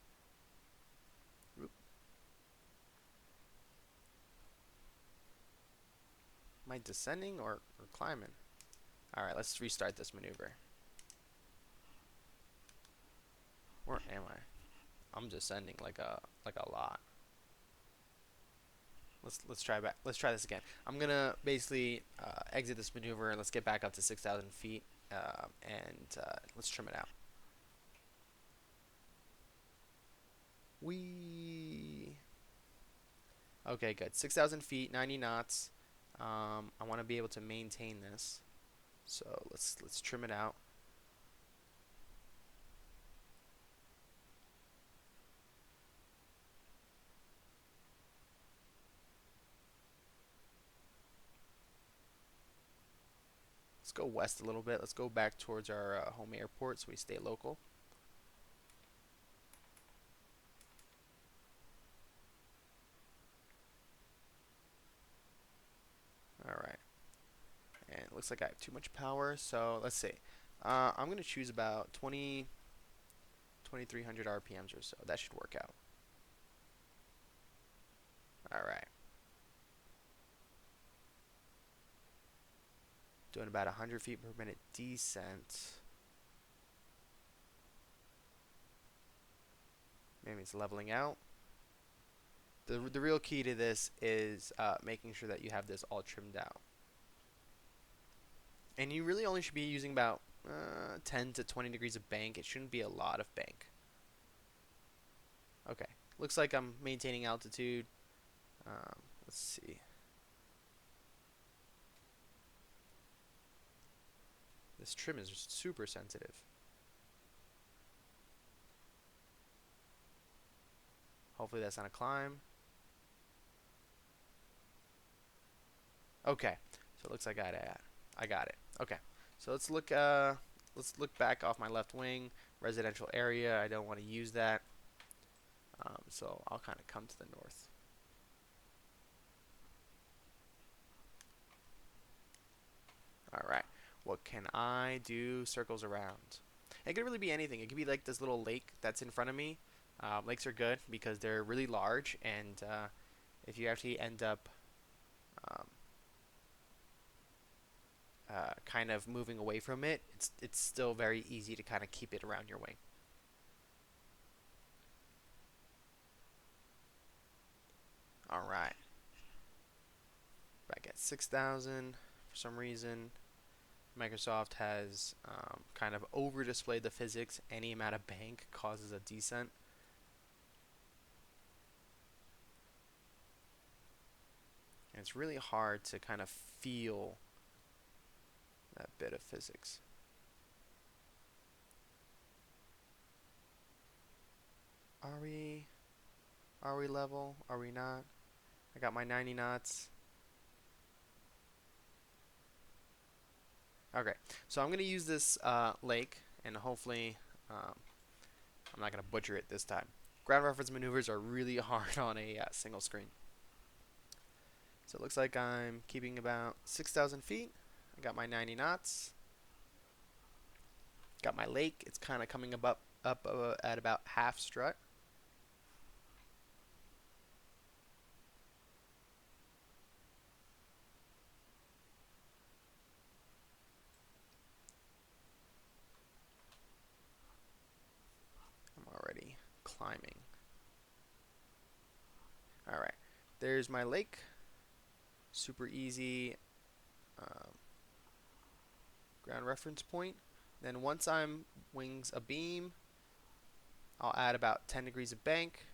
Am I descending or climbing? Alright, let's restart this maneuver. Where am I? I'm descending like a lot. Let's try back. Let's try this again. I'm gonna basically exit this maneuver and let's get back up to 6,000 feet and let's trim it out. Okay, good. 6,000 feet, 90 knots. I want to be able to maintain this, so let's trim it out. Let's go west a little bit. Let's go back towards our home airport so we stay local. Alright. And it looks like I have too much power, so let's see. I'm going to choose about 2300 RPMs or so. That should work out. All right. Doing about 100 feet per minute descent. Maybe it's leveling out. The real key to this is making sure that you have this all trimmed out. And you really only should be using about 10 to 20 degrees of bank. It shouldn't be a lot of bank. Okay, looks like I'm maintaining altitude. Let's see. This trim is super sensitive. Hopefully that's not a climb. Okay, so it looks like I got it. Okay, so let's look back off my left wing. Residential area. I don't want to use that. So I'll kind of come to the north. All right. What can I do? Circles around. It could really be anything. It could be like this little lake that's in front of me. Lakes are good because they're really large, and if you actually end up um, kind of moving away from it, it's still very easy to kind of keep it around your wing. All right. Back at 6,000 for some reason. Microsoft has kind of over displayed the physics. Any amount of bank causes a descent. And it's really hard to kind of feel that bit of physics. Are we level? Are we not? I got my 90 knots. Okay, so I'm going to use this lake, and hopefully I'm not going to butcher it this time. Ground reference maneuvers are really hard on a single screen. So it looks like I'm keeping about 6,000 feet. I got my 90 knots. Got my lake. It's kind of coming up at about half strut. I'm already climbing. All right, there's my lake. Super easy ground reference point. Then once I'm wings abeam, I'll add about 10 degrees of bank,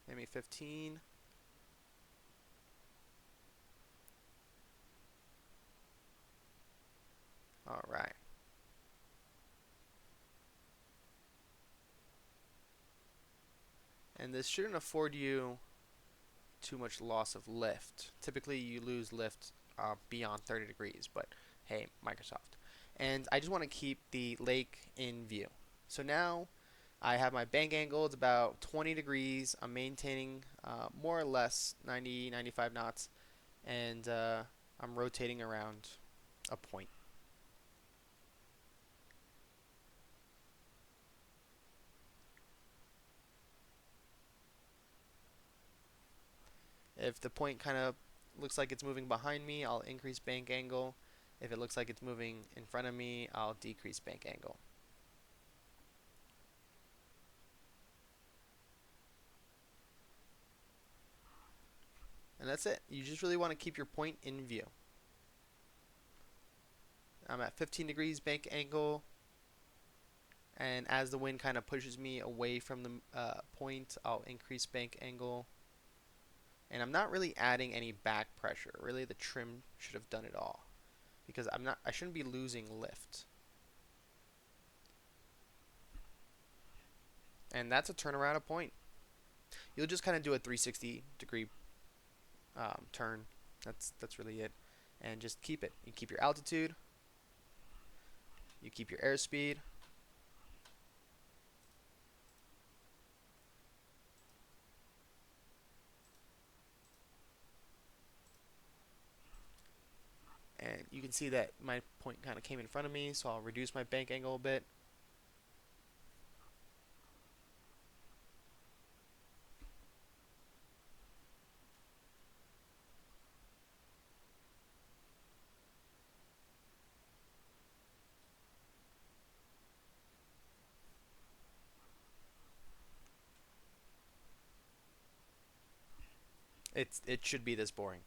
maybe 15. All right. And this shouldn't afford you too much loss of lift. Typically, you lose lift beyond 30 degrees, but hey, Microsoft. And I just want to keep the lake in view. So now I have my bank angle. It's about 20 degrees. I'm maintaining more or less 90, 95 knots, and I'm rotating around a point. If the point kind of looks like it's moving behind me, I'll increase bank angle. If it looks like it's moving in front of me, I'll decrease bank angle. And that's it. You just really want to keep your point in view. I'm at 15 degrees bank angle, and as the wind kind of pushes me away from the point, I'll increase bank angle. And I'm not really adding any back pressure. Really, the trim should have done it all, because I shouldn't be losing lift. And that's a turnaround of point. You'll just kind of do a 360-degree turn. That's really it. And just keep it. You keep your altitude. You keep your airspeed. And you can see that my point kind of came in front of me, so I'll reduce my bank angle a bit. It should be this boring.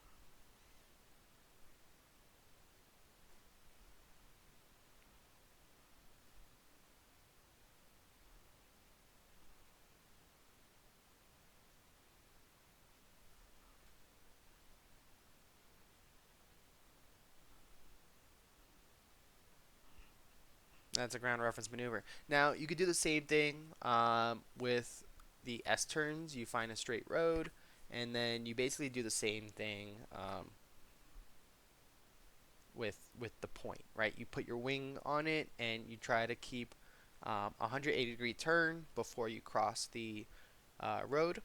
That's a ground reference maneuver. Now you could do the same thing with the S turns. You find a straight road, and then you basically do the same thing with the point, right? You put your wing on it, and you try to keep a 180-degree turn before you cross the road,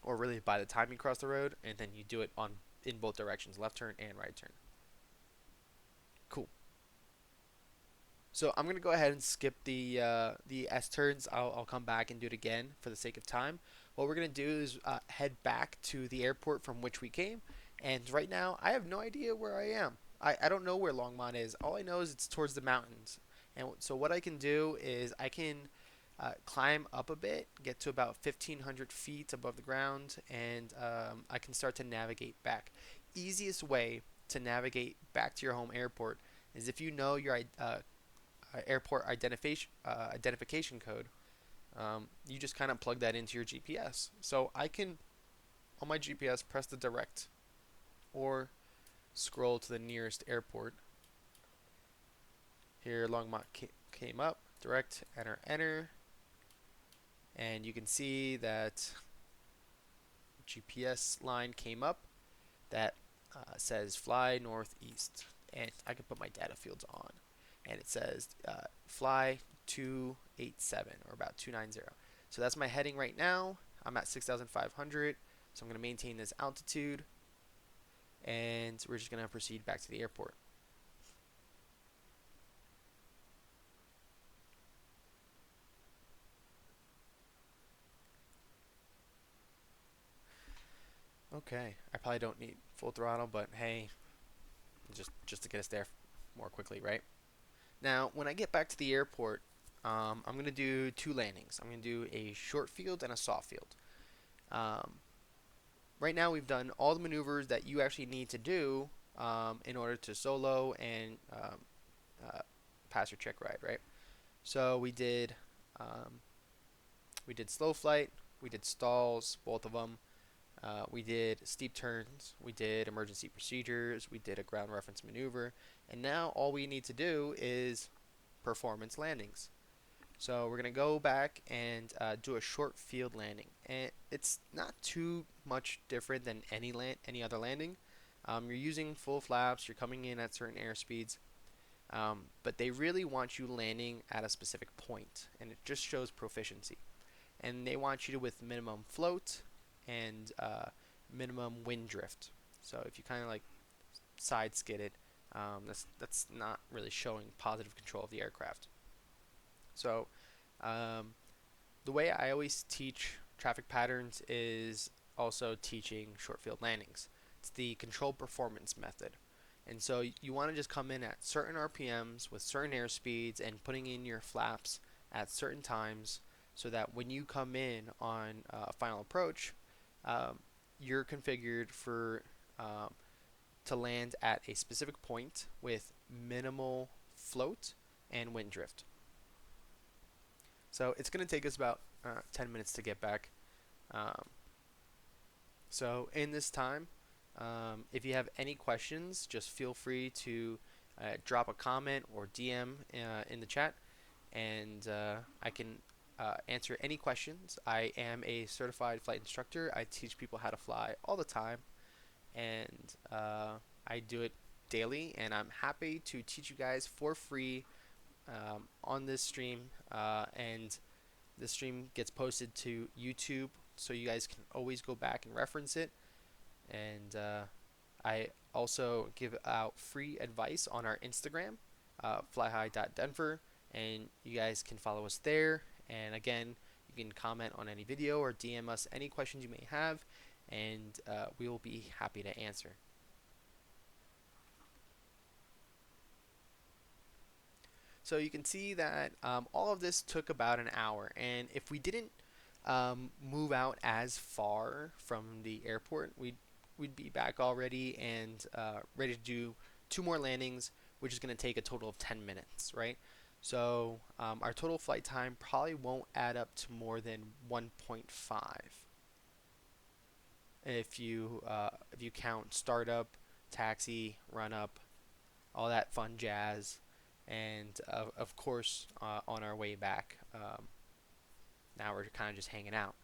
or really by the time you cross the road, and then you do it on in both directions, left turn and right turn. Cool. So I'm gonna go ahead and skip the S turns. I'll come back and do it again for the sake of time. What we're gonna do is head back to the airport from which we came, and right now I have no idea where I am. I don't know where Longmont is. All I know is it's towards the mountains. And so what I can do is I can climb up a bit, get to about 1,500 feet above the ground, and I can start to navigate back. Easiest way to navigate back to your home airport is if you know your airport identification code. You just kind of plug that into your GPS. So I can, on my GPS, press the direct or scroll to the nearest airport. Here, Longmont came up, direct, enter, enter, and you can see that GPS line came up that says fly northeast, and I can put my data fields on, and it says fly 287 or about 290. So that's my heading right now. I'm at 6,500, so I'm going to maintain this altitude, and we're just going to proceed back to the airport. Okay, I probably don't need full throttle, but hey, just to get us there more quickly, right? Now, when I get back to the airport, I'm going to do two landings. I'm going to do a short field and a soft field. Um, right now, we've done all the maneuvers that you actually need to do in order to solo and uh, pass your check ride, right? So um, we did slow flight, we did stalls, both of them. We did steep turns, we did emergency procedures, we did a ground reference maneuver, and now all we need to do is performance landings. So we're gonna go back and do a short field landing, and it's not too much different than any other landing. You're using full flaps, you're coming in at certain airspeeds, but they really want you landing at a specific point, and it just shows proficiency. And they want you to with minimum float and minimum wind drift. So if you kind of like side skid it, that's not really showing positive control of the aircraft. So um, the way I always teach traffic patterns is also teaching short field landings. It's the controlled performance method. And so you want to just come in at certain RPMs with certain airspeeds and putting in your flaps at certain times so that when you come in on final approach, um, you're configured for to land at a specific point with minimal float and wind drift. So it's going to take us about 10 minutes to get back. Um, so in this time, if you have any questions, just feel free to drop a comment or DM in the chat, and I can answer any questions. I am a certified flight instructor. I teach people how to fly all the time, and I do it daily, and I'm happy to teach you guys for free on this stream, and the stream gets posted to YouTube, so you guys can always go back and reference it. And I also give out free advice on our Instagram, flyhigh.denver, and you guys can follow us there. And again, you can comment on any video or DM us any questions you may have, and we will be happy to answer. So you can see that all of this took about an hour, and if we didn't move out as far from the airport, we'd be back already and ready to do two more landings, which is going to take a total of 10 minutes, right? So our total flight time probably won't add up to more than 1.5 if you count startup, taxi, run up, all that fun jazz, and of course on our way back. Now we're kind of just hanging out.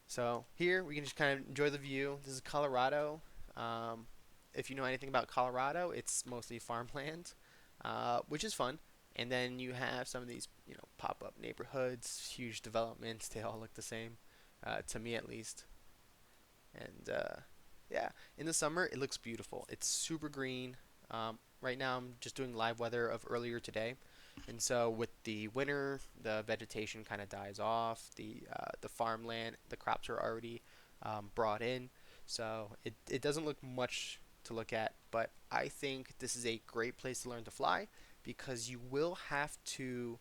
So here we can just kind of enjoy the view. This is Colorado. Um, if you know anything about Colorado, it's mostly farmland, which is fun. And then you have some of these, pop-up neighborhoods, huge developments. They all look the same, to me at least. And yeah, in the summer it looks beautiful. It's super green. Right now I'm just doing live weather of earlier today, and so with the winter, the vegetation kind of dies off. The farmland, the crops are already brought in, so it doesn't look much to look at. But I think this is a great place to learn to fly because you will have to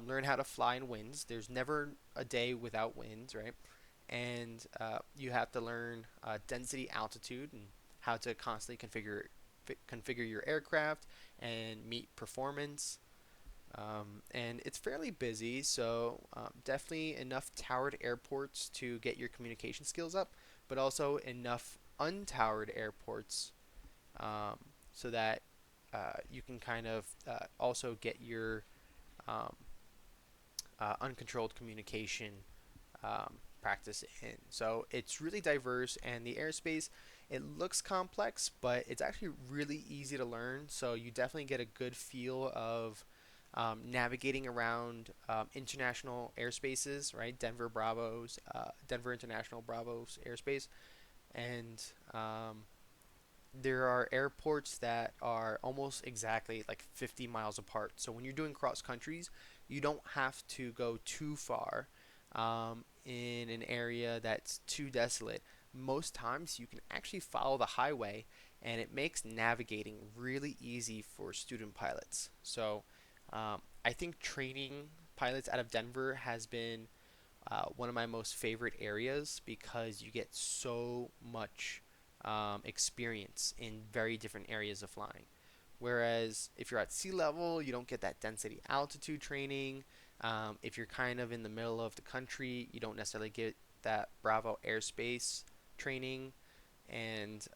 learn how to fly in winds. There's never a day without winds, right? And you have to learn density, altitude, and how to constantly configure your aircraft and meet performance. And it's fairly busy, so definitely enough towered airports to get your communication skills up, but also enough untowered airports um, so that you can kind of also get your um, uncontrolled communication practice in. So it's really diverse, and the airspace, it looks complex, but it's actually really easy to learn. So you definitely get a good feel of navigating around international airspaces, right? Denver International Bravos airspace, and there are airports that are almost exactly like 50 miles apart. So when you're doing cross countries, you don't have to go too far in an area that's too desolate. Most times you can actually follow the highway, and it makes navigating really easy for student pilots. So I think training pilots out of Denver has been one of my most favorite areas because you get so much experience in very different areas of flying. Whereas if you're at sea level, you don't get that density altitude training. If you're kind of in the middle of the country, you don't necessarily get that Bravo airspace training. And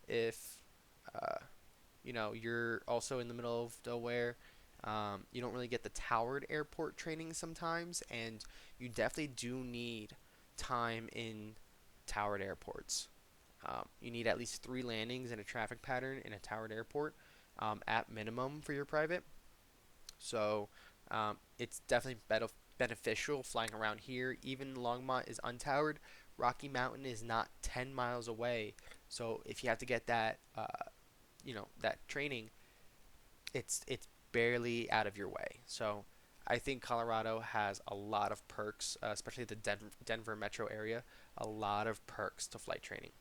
if uh, you're also in the middle of nowhere, you don't really get the towered airport training sometimes, and you definitely do need time in towered airports. You need at least 3 landings in a traffic pattern in a towered airport at minimum for your private. So it's definitely beneficial flying around here. Even Longmont is untowered. Rocky Mountain is not 10 miles away. So if you have to get that, that training, it's barely out of your way. So I think Colorado has a lot of perks, especially the Denver metro area, a lot of perks to flight training.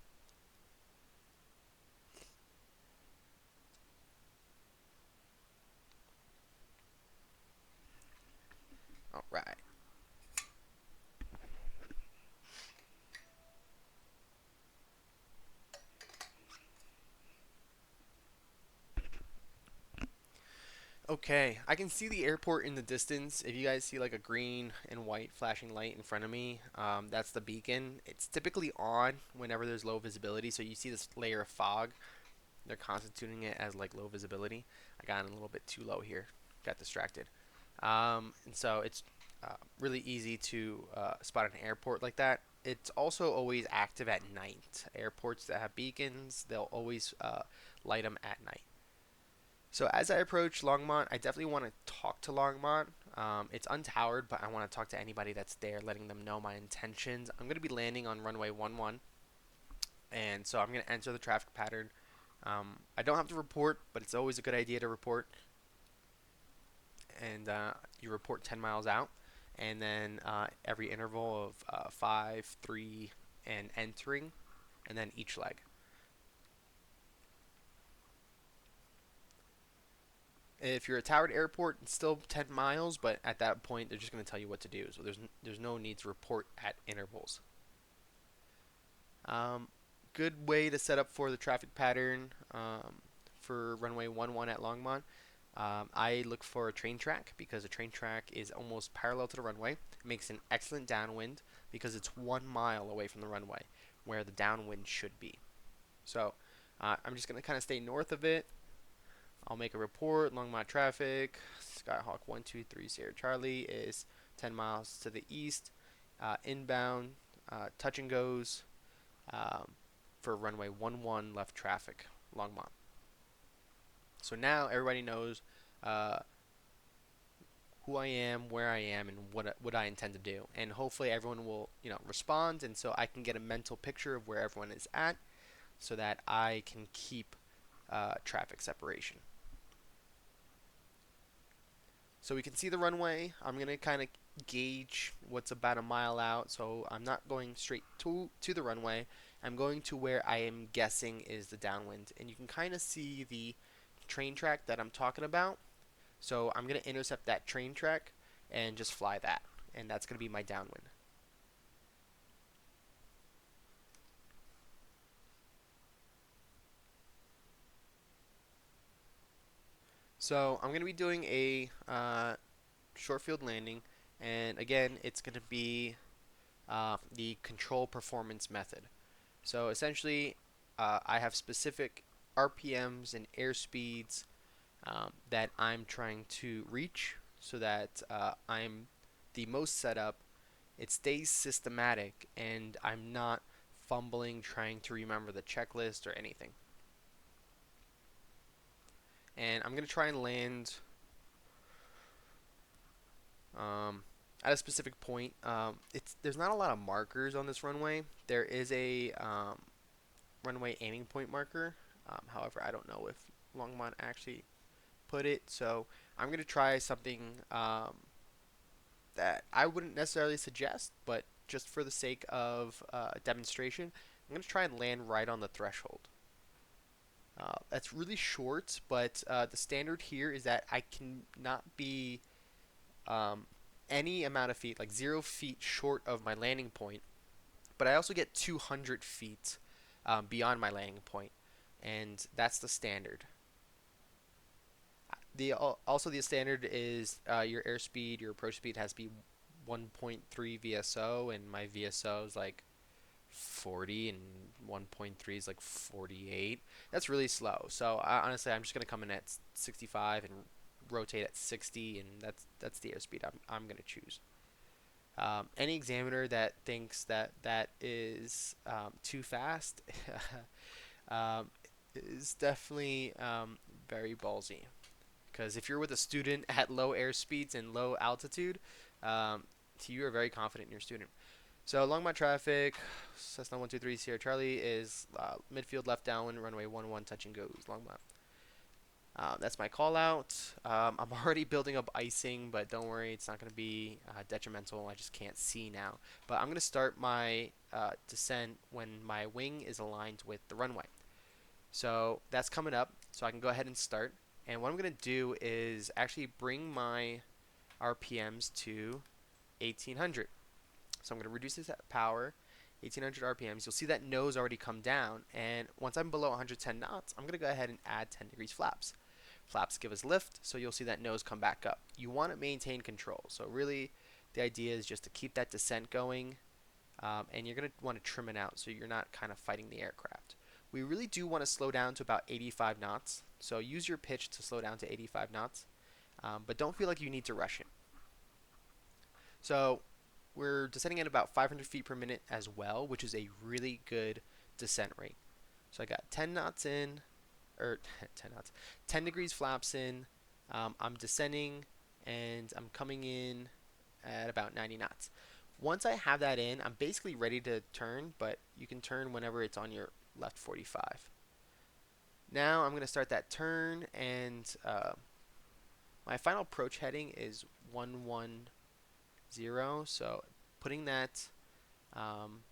All right. Okay, I can see the airport in the distance. If you guys see like a green and white flashing light in front of me, that's the beacon. It's typically on whenever there's low visibility, so you see this layer of fog. They're constituting it as like low visibility. I got in a little bit too low here, got distracted. And so it's really easy to spot an airport like that. It's also always active at night. Airports that have beacons, they'll always light them at night. So as I approach Longmont, I definitely want to talk to Longmont. It's untowered, but I want to talk to anybody that's there, letting them know my intentions. I'm going to be landing on runway 11, And so I'm going to enter the traffic pattern. I don't have to report, but it's always a good idea to report. And you report 10 miles out, and then every interval of 5, 3, and entering, and then each leg. If you're at Towered Airport, it's still 10 miles, but at that point, they're just going to tell you what to do. So there's no need to report at intervals. Um, Good way to set up for the traffic pattern for runway 11 at Longmont. I look for a train track because a train track is almost parallel to the runway. It makes an excellent downwind because it's 1 mile away from the runway, where the downwind should be. So I'm just going to kind of stay north of it. I'll make a report. Longmont traffic. Skyhawk 123 Sierra Charlie is 10 miles to the east. Inbound, touch and goes um, for runway 11 left traffic, Longmont. So now everybody knows uh, who I am, where I am, and what I intend to do. And hopefully everyone will respond, and so I can get a mental picture of where everyone is at, so that I can keep traffic separation. So we can see the runway. I'm gonna kind of gauge what's about a mile out. So I'm not going straight to the runway. I'm going to where I am guessing is the downwind, and you can kind of see the train track that I'm talking about. So I'm gonna intercept that train track and just fly that, and that's gonna be my downwind. So I'm gonna be doing a short field landing, and again, it's gonna be the control performance method. So essentially, I have specific RPMs and airspeeds that I'm trying to reach so that I'm the most set up. It stays systematic, and I'm not fumbling trying to remember the checklist or anything. And I'm going to try and land um, at a specific point. There's not a lot of markers on this runway. There is a runway aiming point marker. However, I don't know if Longmont actually put it. So I'm going to try something that I wouldn't necessarily suggest, but just for the sake of demonstration, I'm going to try and land right on the threshold. That's really short, but the standard here is that I cannot be um, any amount of feet, like 0 feet short of my landing point, but I also get 200 feet beyond my landing point, and that's the standard. Also the standard is your airspeed, your approach speed has to be 1.3 VSO, and my VSO is like 40, and 1.3 is like 48. That's really slow. So honestly, I'm just gonna come in at 65 and rotate at 60, and that's the airspeed I'm gonna choose. Any examiner that thinks that that is too fast um, is definitely very ballsy. Because if you're with a student at low airspeeds and low altitude, um, you are very confident in your student. So along my traffic, Cessna 123 Sierra Charlie is midfield left downwind, runway 11 touch and goes, Longmont. That's my call out. I'm already building up icing, but don't worry, it's not going to be detrimental. I just can't see now. But I'm going to start my descent when my wing is aligned with the runway. So that's coming up, so I can go ahead and start. And what I'm going to do is actually bring my RPMs to 1800. So I'm going to reduce this power, 1800 RPMs. You'll see that nose already come down. And once I'm below 110 knots, I'm going to go ahead and add 10 degrees flaps. Flaps give us lift, so you'll see that nose come back up. You want to maintain control. So really, the idea is just to keep that descent going, and you're going to want to trim it out so you're not kind of fighting the aircraft. We really do want to slow down to about 85 knots. So use your pitch to slow down to 85 knots, but don't feel like you need to rush it. So we're descending at about 500 feet per minute as well, which is a really good descent rate. So I got 10 knots in, or 10 knots, 10 degrees flaps in. I'm descending, and I'm coming in at about 90 knots. Once I have that in, I'm basically ready to turn, but you can turn whenever it's on your left 45. Now I'm going to start that turn, and my final approach heading is 110. So putting that um,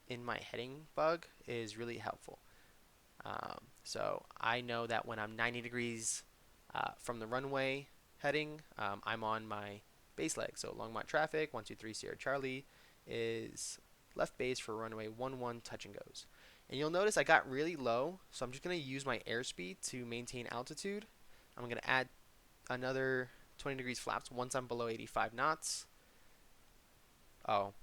in my heading bug is really helpful. So I know that when I'm 90 degrees from the runway heading, I'm on my base leg. So Longmont traffic, 123 Sierra Charlie is left base for runway 11 touch and goes. And you'll notice I got really low, so I'm just going to use my airspeed to maintain altitude. I'm going to add another 20 degrees flaps once I'm below 85 knots. Oh,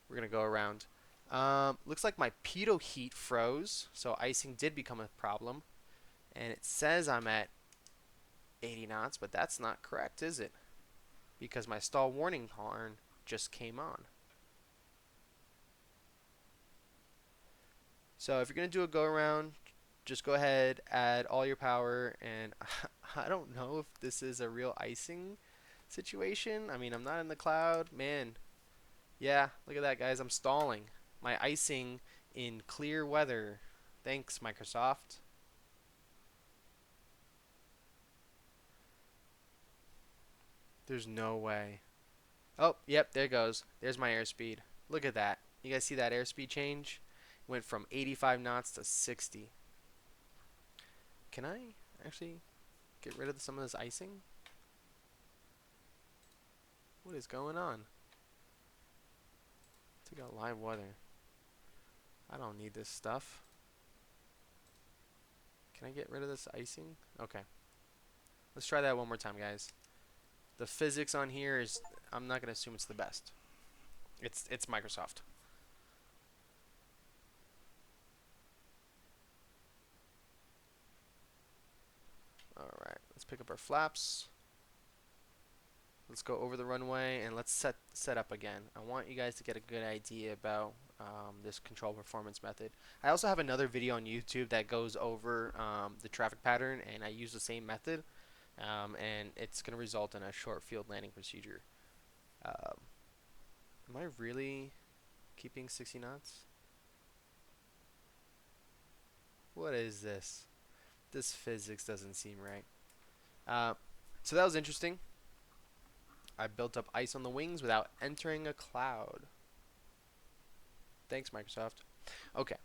we're going to go around. Looks like my pitot heat froze, so icing did become a problem. And it says I'm at 80 knots, but that's not correct, is it? Because my stall warning horn just came on. So if you're going to do a go around, just go ahead, add all your power, and I don't know if this is a real icing situation. I mean, I'm not in the cloud. Man, yeah, look at that, guys. I'm stalling. My icing in clear weather. Thanks, Microsoft. There's no way. Oh, yep, there it goes. There's my airspeed. Look at that. You guys see that airspeed change? Went from 85 knots to 60. Can I actually get rid of some of this icing? What is going on? Take out live weather. I don't need this stuff. Can I get rid of this icing? Okay. Let's try that one more time, guys. The physics on here is, I'm not going to assume it's the best. It's Microsoft. Alright, let's pick up our flaps. Let's go over the runway and let's set up again. I want you guys to get a good idea about this control performance method. I also have another video on YouTube that goes over the traffic pattern, and I use the same method, and it's going to result in a short field landing procedure. Am I really keeping 60 knots? What is this? This physics doesn't seem right. So that was interesting. I built up ice on the wings without entering a cloud. Thanks, Microsoft. Okay,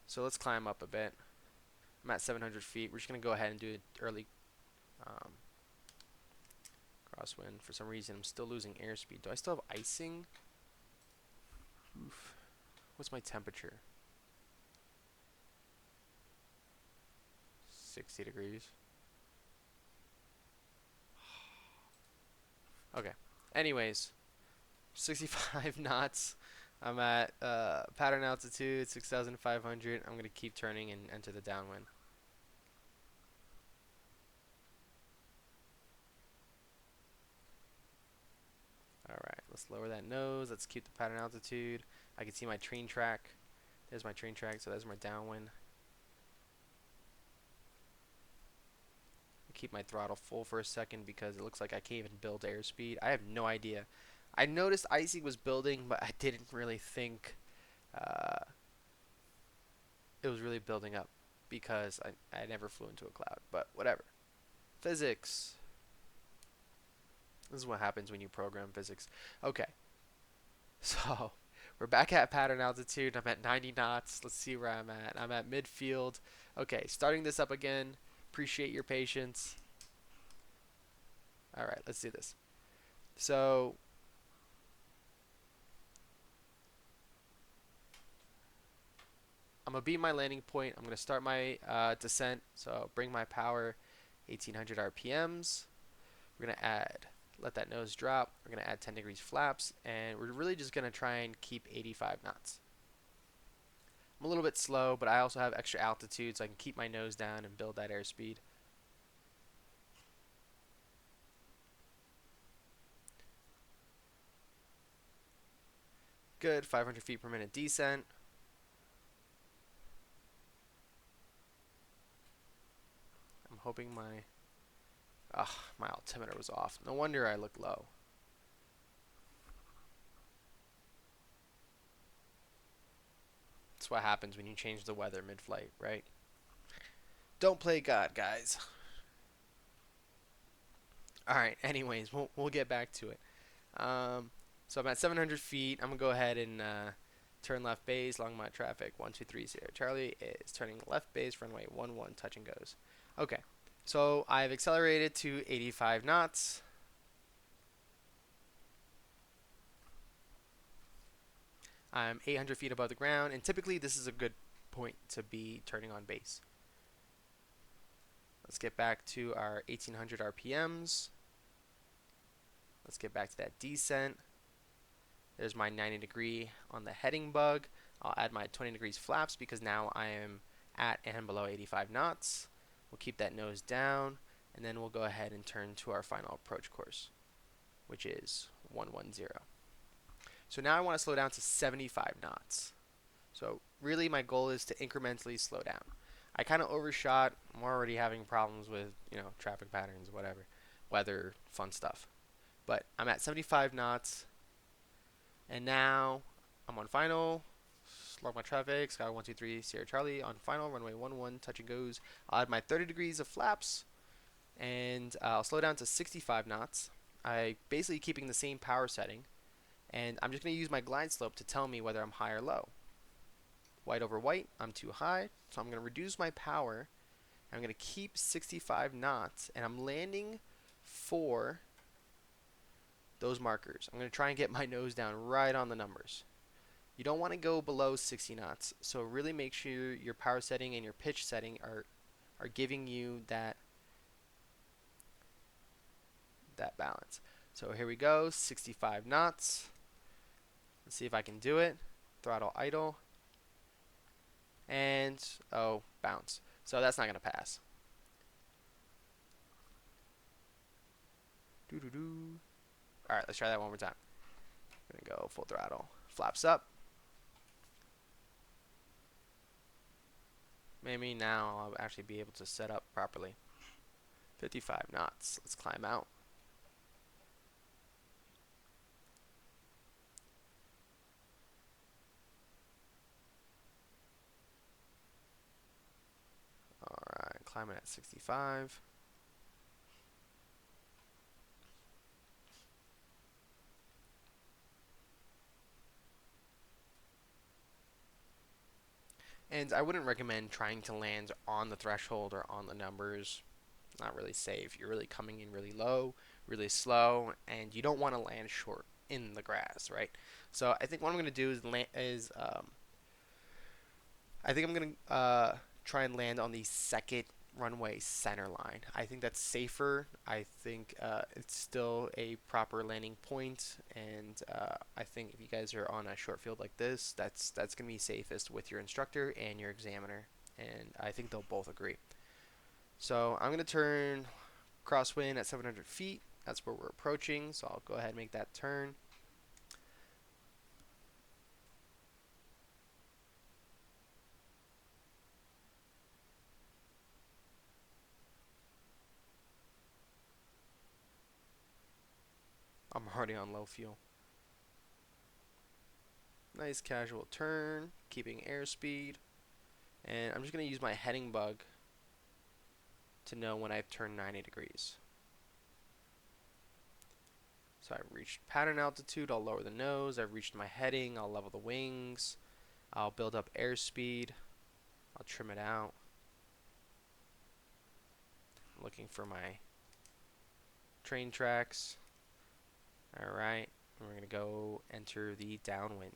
so let's climb up a bit. I'm at 700 feet. We're just going to go ahead and do an early crosswind. For some reason, I'm still losing airspeed. Do I still have icing? Oof. What's my temperature? 60 degrees. Okay. Anyways, 65 knots. I'm at pattern altitude 6,500. I'm going to keep turning and enter the downwind. Alright, let's lower that nose. Let's keep the pattern altitude. I can see my train track. There's my train track, so there's my downwind. Keep my throttle full for a second because it looks like I can't even build airspeed. I have no idea. I noticed icing was building, but I didn't really think it was really building up because I never flew into a cloud. But whatever. Physics. This is what happens when you program physics. Okay. So we're back at pattern altitude. I'm at 90 knots. Let's see where I'm at. I'm at midfield. Okay, starting this up again. Appreciate your patience. Alright, let's do this. So I'm going to beat my landing point. I'm going to start my descent. So bring my power 1800 RPMs. We're going to let that nose drop. We're going to add 10 degrees flaps. And we're really just going to try and keep 85 knots. I'm a little bit slow, but I also have extra altitude, so I can keep my nose down and build that airspeed. Good, 500 feet per minute descent. I'm hoping my altimeter was off. No wonder I look low. That's what happens when you change the weather mid-flight, right? Don't play God, guys. All right. Anyways, we'll get back to it. Um, so I'm at 700 feet. I'm gonna go ahead and turn left base. Longmont traffic 1230. Charlie is turning left base. Runway 11. Touch and goes. Okay. So I've accelerated to 85 knots. I'm 800 feet above the ground, and typically this is a good point to be turning on base. Let's get back to our 1800 RPMs. Let's get back to that descent. There's my 90 degree on the heading bug. I'll add my 20 degrees flaps because now I am at and below 85 knots. We'll keep that nose down, and then we'll go ahead and turn to our final approach course, which is 110. So now I want to slow down to 75 knots. So really my goal is to incrementally slow down. I kind of overshot. I'm already having problems with, traffic patterns, whatever, weather, fun stuff. But I'm at 75 knots, and now I'm on final. Log my traffic, Sky 123 Sierra Charlie on final, runway 11, touch and goes. I'll add my 30 degrees of flaps, and I'll slow down to 65 knots. I basically keeping the same power setting, and I'm just going to use my glide slope to tell me whether I'm high or low. White over white, I'm too high, so I'm going to reduce my power. I'm going to keep 65 knots, and I'm landing for those markers. I'm going to try and get my nose down right on the numbers. You don't want to go below 60 knots, so really make sure your power setting and your pitch setting are giving you that balance. So here we go, 65 knots. Let's see if I can do it. Throttle idle. And, oh, bounce. So that's not going to pass. Doo-doo-doo. All right, let's try that one more time. I'm going to go full throttle. Flaps up. Maybe now I'll actually be able to set up properly. 55 knots. Let's climb out. Alright, climbing at 65. And I wouldn't recommend trying to land on the threshold or on the numbers. Not really safe. You're really coming in really low, really slow, and you don't want to land short in the grass, right? So I think what I'm going to do I think I'm going to try and land on the second runway center line. I think that's safer. I think it's still a proper landing point, and I think if you guys are on a short field like this, that's going to be safest with your instructor and your examiner, and I think they'll both agree. So I'm going to turn crosswind at 700 feet. That's where we're approaching, so I'll go ahead and make that turn. I'm already on low fuel. Nice casual turn, keeping airspeed. And I'm just going to use my heading bug to know when I've turned 90 degrees. So I've reached pattern altitude, I'll lower the nose. I've reached my heading, I'll level the wings. I'll build up airspeed. I'll trim it out. I'm looking for my train tracks. Alright, we're going to go enter the downwind.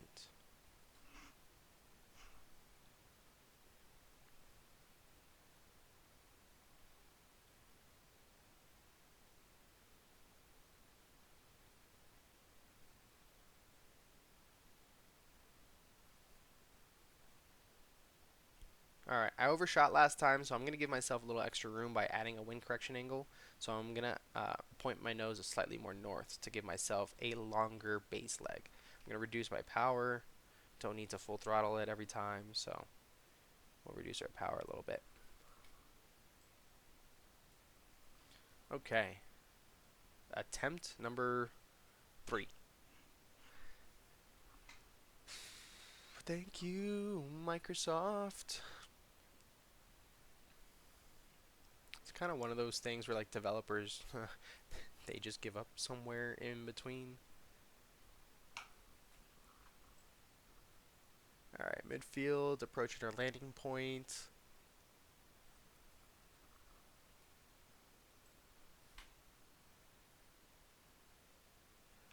Alright, I overshot last time, so I'm going to give myself a little extra room by adding a wind correction angle. So I'm going to point my nose slightly more north to give myself a longer base leg. I'm going to reduce my power. Don't need to full throttle it every time, so we'll reduce our power a little bit. Okay. Attempt number 3. Thank you, Microsoft. It's kind of one of those things where like developers they just give up somewhere in between. All right, midfield, approaching our landing point.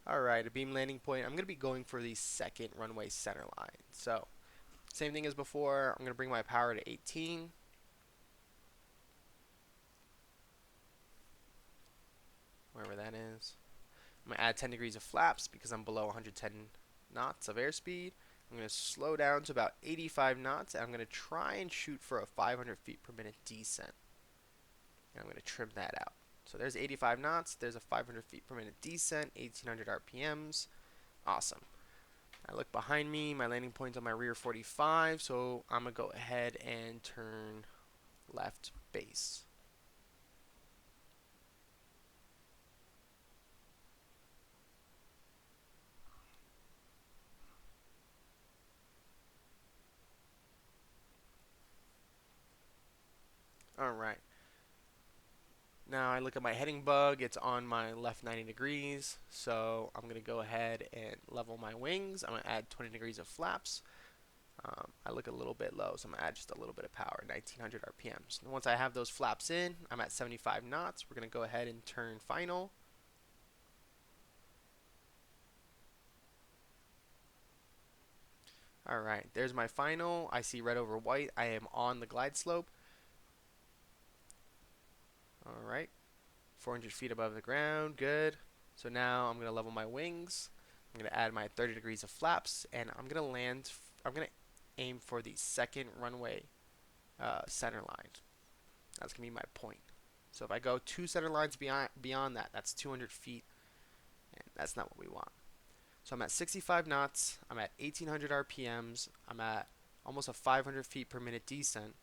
All right, a beam landing point. I'm going to be going for the second runway center line. So, same thing as before. I'm going to bring my power to 18. Wherever that is. I'm going to add 10 degrees of flaps because I'm below 110 knots of airspeed. I'm going to slow down to about 85 knots, and I'm going to try and shoot for a 500 feet per minute descent. And I'm going to trim that out. So there's 85 knots, there's a 500 feet per minute descent, 1800 RPMs. Awesome. I look behind me, my landing point's on my rear 45, so I'm going to go ahead and turn left base. Alright. Now I look at my heading bug, it's on my left 90 degrees, so I'm going to go ahead and level my wings. I'm going to add 20 degrees of flaps. I look a little bit low, so I'm going to add just a little bit of power, 1900 RPMs. And once I have those flaps in, I'm at 75 knots. We're going to go ahead and turn final. Alright, there's my final. I see red over white. I am on the glide slope. Alright, 400 feet above the ground, good. So now I'm going to level my wings. I'm going to add my 30 degrees of flaps, and I'm going to land, I'm going to aim for the second runway center line. That's going to be my point. So if I go 2 center lines beyond that, that's 200 feet, and that's not what we want. So I'm at 65 knots, I'm at 1800 RPMs, I'm at almost a 500 feet per minute descent.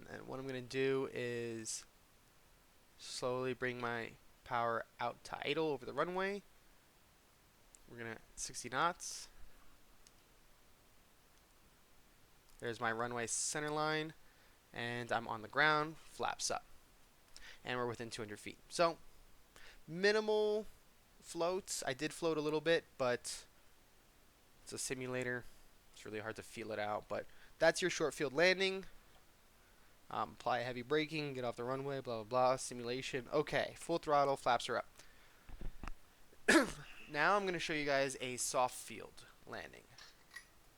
And what I'm going to do is slowly bring my power out to idle over the runway. We're going to 60 knots. There's my runway center line, and I'm on the ground, flaps up. And we're within 200 feet. So, minimal floats. I did float a little bit, but it's a simulator. It's really hard to feel it out, but that's your short field landing. Apply heavy braking, get off the runway, blah, blah, blah, simulation. Okay, full throttle, flaps are up. Now I'm going to show you guys a soft field landing.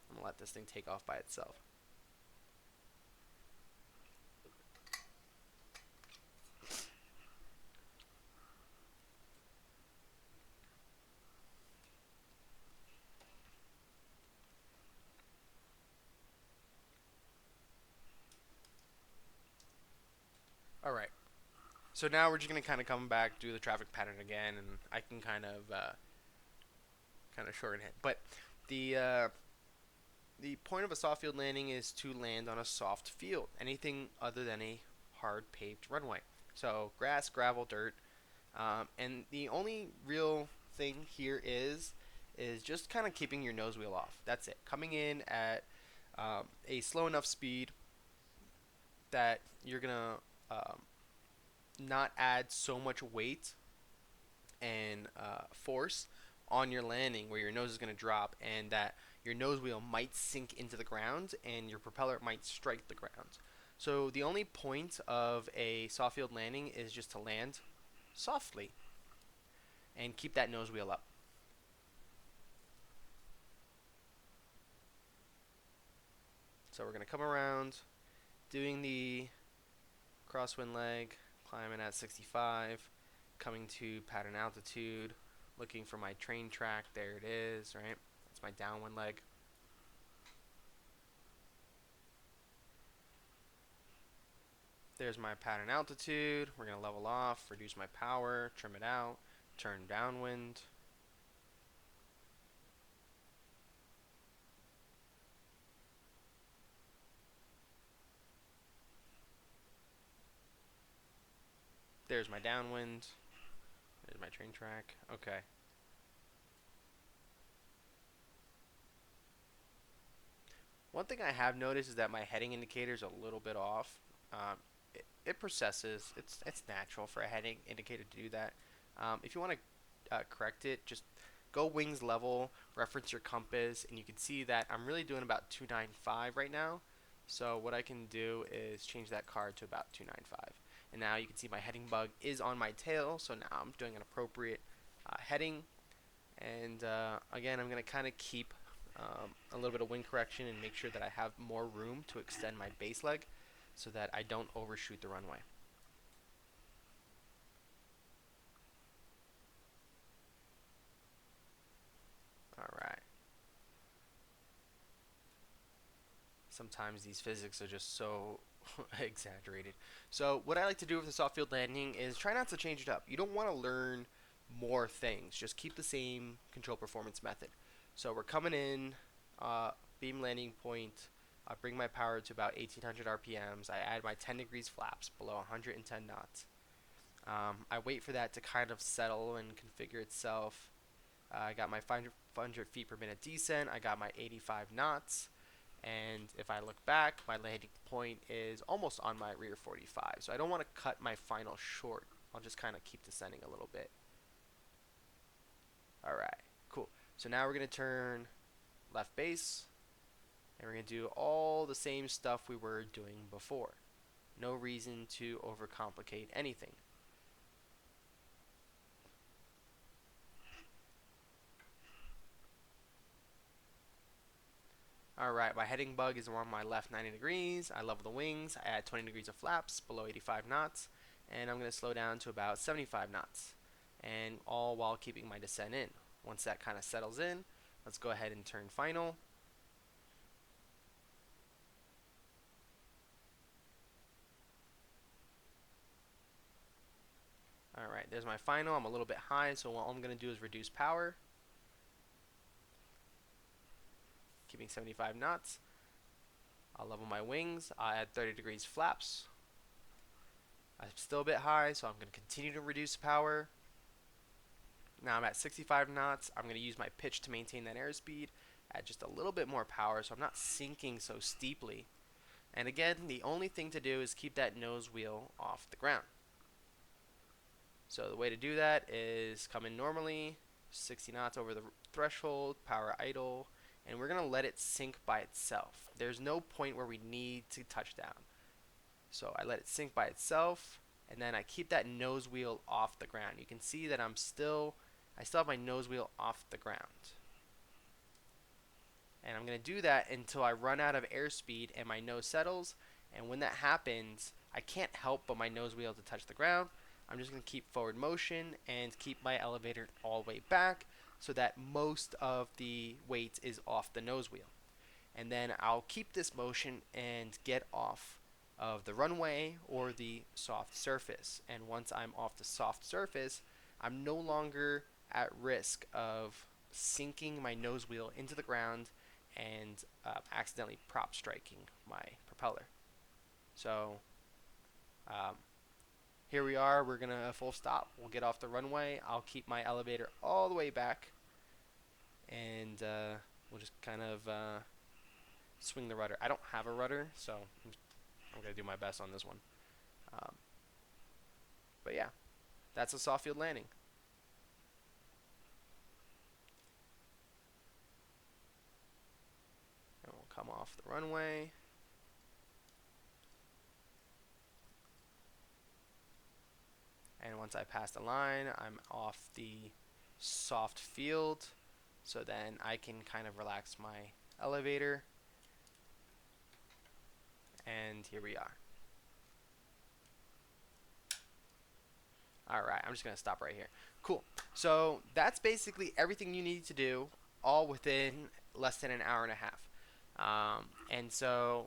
I'm going to let this thing take off by itself. Alright, so now we're just going to kind of come back, do the traffic pattern again, and I can kind of shorten it. But the point of a soft field landing is to land on a soft field, anything other than a hard paved runway. So grass, gravel, dirt, and the only real thing here is just kind of keeping your nose wheel off. That's it. Coming in at a slow enough speed that you're gonna not add so much weight and force on your landing where your nose is going to drop, and that your nose wheel might sink into the ground and your propeller might strike the ground. So the only point of a soft field landing is just to land softly and keep that nose wheel up. So we're going to come around, doing the crosswind leg, climbing at 65, coming to pattern altitude, looking for my train track. There it is, right? That's my downwind leg. There's my pattern altitude. We're going to level off, reduce my power, trim it out, turn downwind. There's my downwind. There's my train track. Okay. One thing I have noticed is that my heading indicator is a little bit off. It processes. It's natural for a heading indicator to do that. If you want to correct it, just go wings level, reference your compass, and you can see that I'm really doing about 295 right now. So what I can do is change that card to about 295. And now you can see my heading bug is on my tail, so now I'm doing an appropriate heading. And again, I'm going to kind of keep a little bit of wind correction and make sure that I have more room to extend my base leg so that I don't overshoot the runway. All right. Sometimes these physics are just so exaggerated. So what I like to do with the soft field landing is try not to change it up. You don't want to learn more things. Just keep the same control performance method. So we're coming in, beam landing point. I bring my power to about 1800 RPMs. I add my 10 degrees flaps below 110 knots. I wait for that to kind of settle and configure itself. I got my 500 feet per minute descent. I got my 85 knots. And if I look back, my landing point is almost on my rear 45. So I don't want to cut my final short. I'll just kind of keep descending a little bit. All right, cool. So now we're going to turn left base, and we're going to do all the same stuff we were doing before. No reason to overcomplicate anything. Alright, my heading bug is on my left 90 degrees. I level the wings. I add 20 degrees of flaps below 85 knots. And I'm going to slow down to about 75 knots. And all while keeping my descent in. Once that kind of settles in, let's go ahead and turn final. Alright, there's my final. I'm a little bit high, so all I'm going to do is reduce power. Keeping 75 knots. I'll level my wings. I'll add 30 degrees flaps. I'm still a bit high, so I'm going to continue to reduce power. Now I'm at 65 knots. I'm going to use my pitch to maintain that airspeed. Add just a little bit more power so I'm not sinking so steeply. And again, the only thing to do is keep that nose wheel off the ground. So the way to do that is come in normally, 60 knots over the threshold, power idle, and we're going to let it sink by itself. There's no point where we need to touch down. So I let it sink by itself, and then I keep that nose wheel off the ground. You can see that I still have my nose wheel off the ground. And I'm going to do that until I run out of airspeed and my nose settles. And when that happens, I can't help but my nose wheel to touch the ground. I'm just going to keep forward motion and keep my elevator all the way back so that most of the weight is off the nose wheel. And then I'll keep this motion and get off of the runway or the soft surface. And once I'm off the soft surface, I'm no longer at risk of sinking my nose wheel into the ground and accidentally prop striking my propeller. So um, here we are. We're going to full stop. We'll get off the runway. I'll keep my elevator all the way back. And we'll just kind of swing the rudder. I don't have a rudder, so I'm going to do my best on this one. Um, but yeah, that's a soft field landing. And we'll come off the runway. And once I pass the line, I'm off the soft field. So then I can kind of relax my elevator. And here we are. Alright, I'm just going to stop right here. Cool. So that's basically everything you need to do, all within less than an hour and a half. And so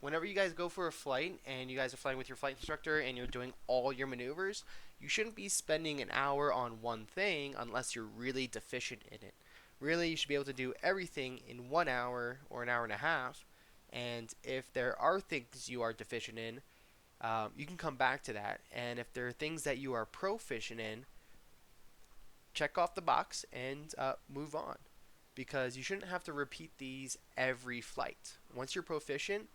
whenever you guys go for a flight and you guys are flying with your flight instructor and you're doing all your maneuvers, you shouldn't be spending an hour on one thing unless you're really deficient in it. Really, you should be able to do everything in 1 hour or an hour and a half. And if there are things you are deficient in, you can come back to that. And if there are things that you are proficient in, check off the box and move on, because you shouldn't have to repeat these every flight. Once you're proficient,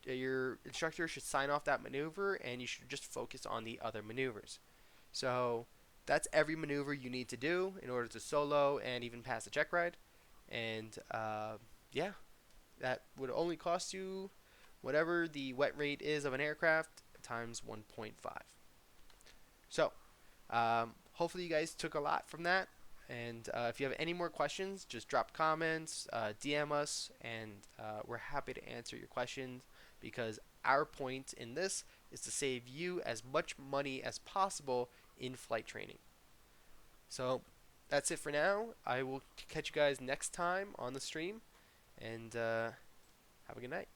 your instructor should sign off that maneuver, and you should just focus on the other maneuvers. So that's every maneuver you need to do in order to solo and even pass the check ride. And yeah, that would only cost you whatever the wet rate is of an aircraft times 1.5. So hopefully you guys took a lot from that. And if you have any more questions, just drop comments, DM us, and we're happy to answer your questions, because our point in this is to save you as much money as possible in flight training. So that's it for now. I will catch you guys next time on the stream, and have a good night.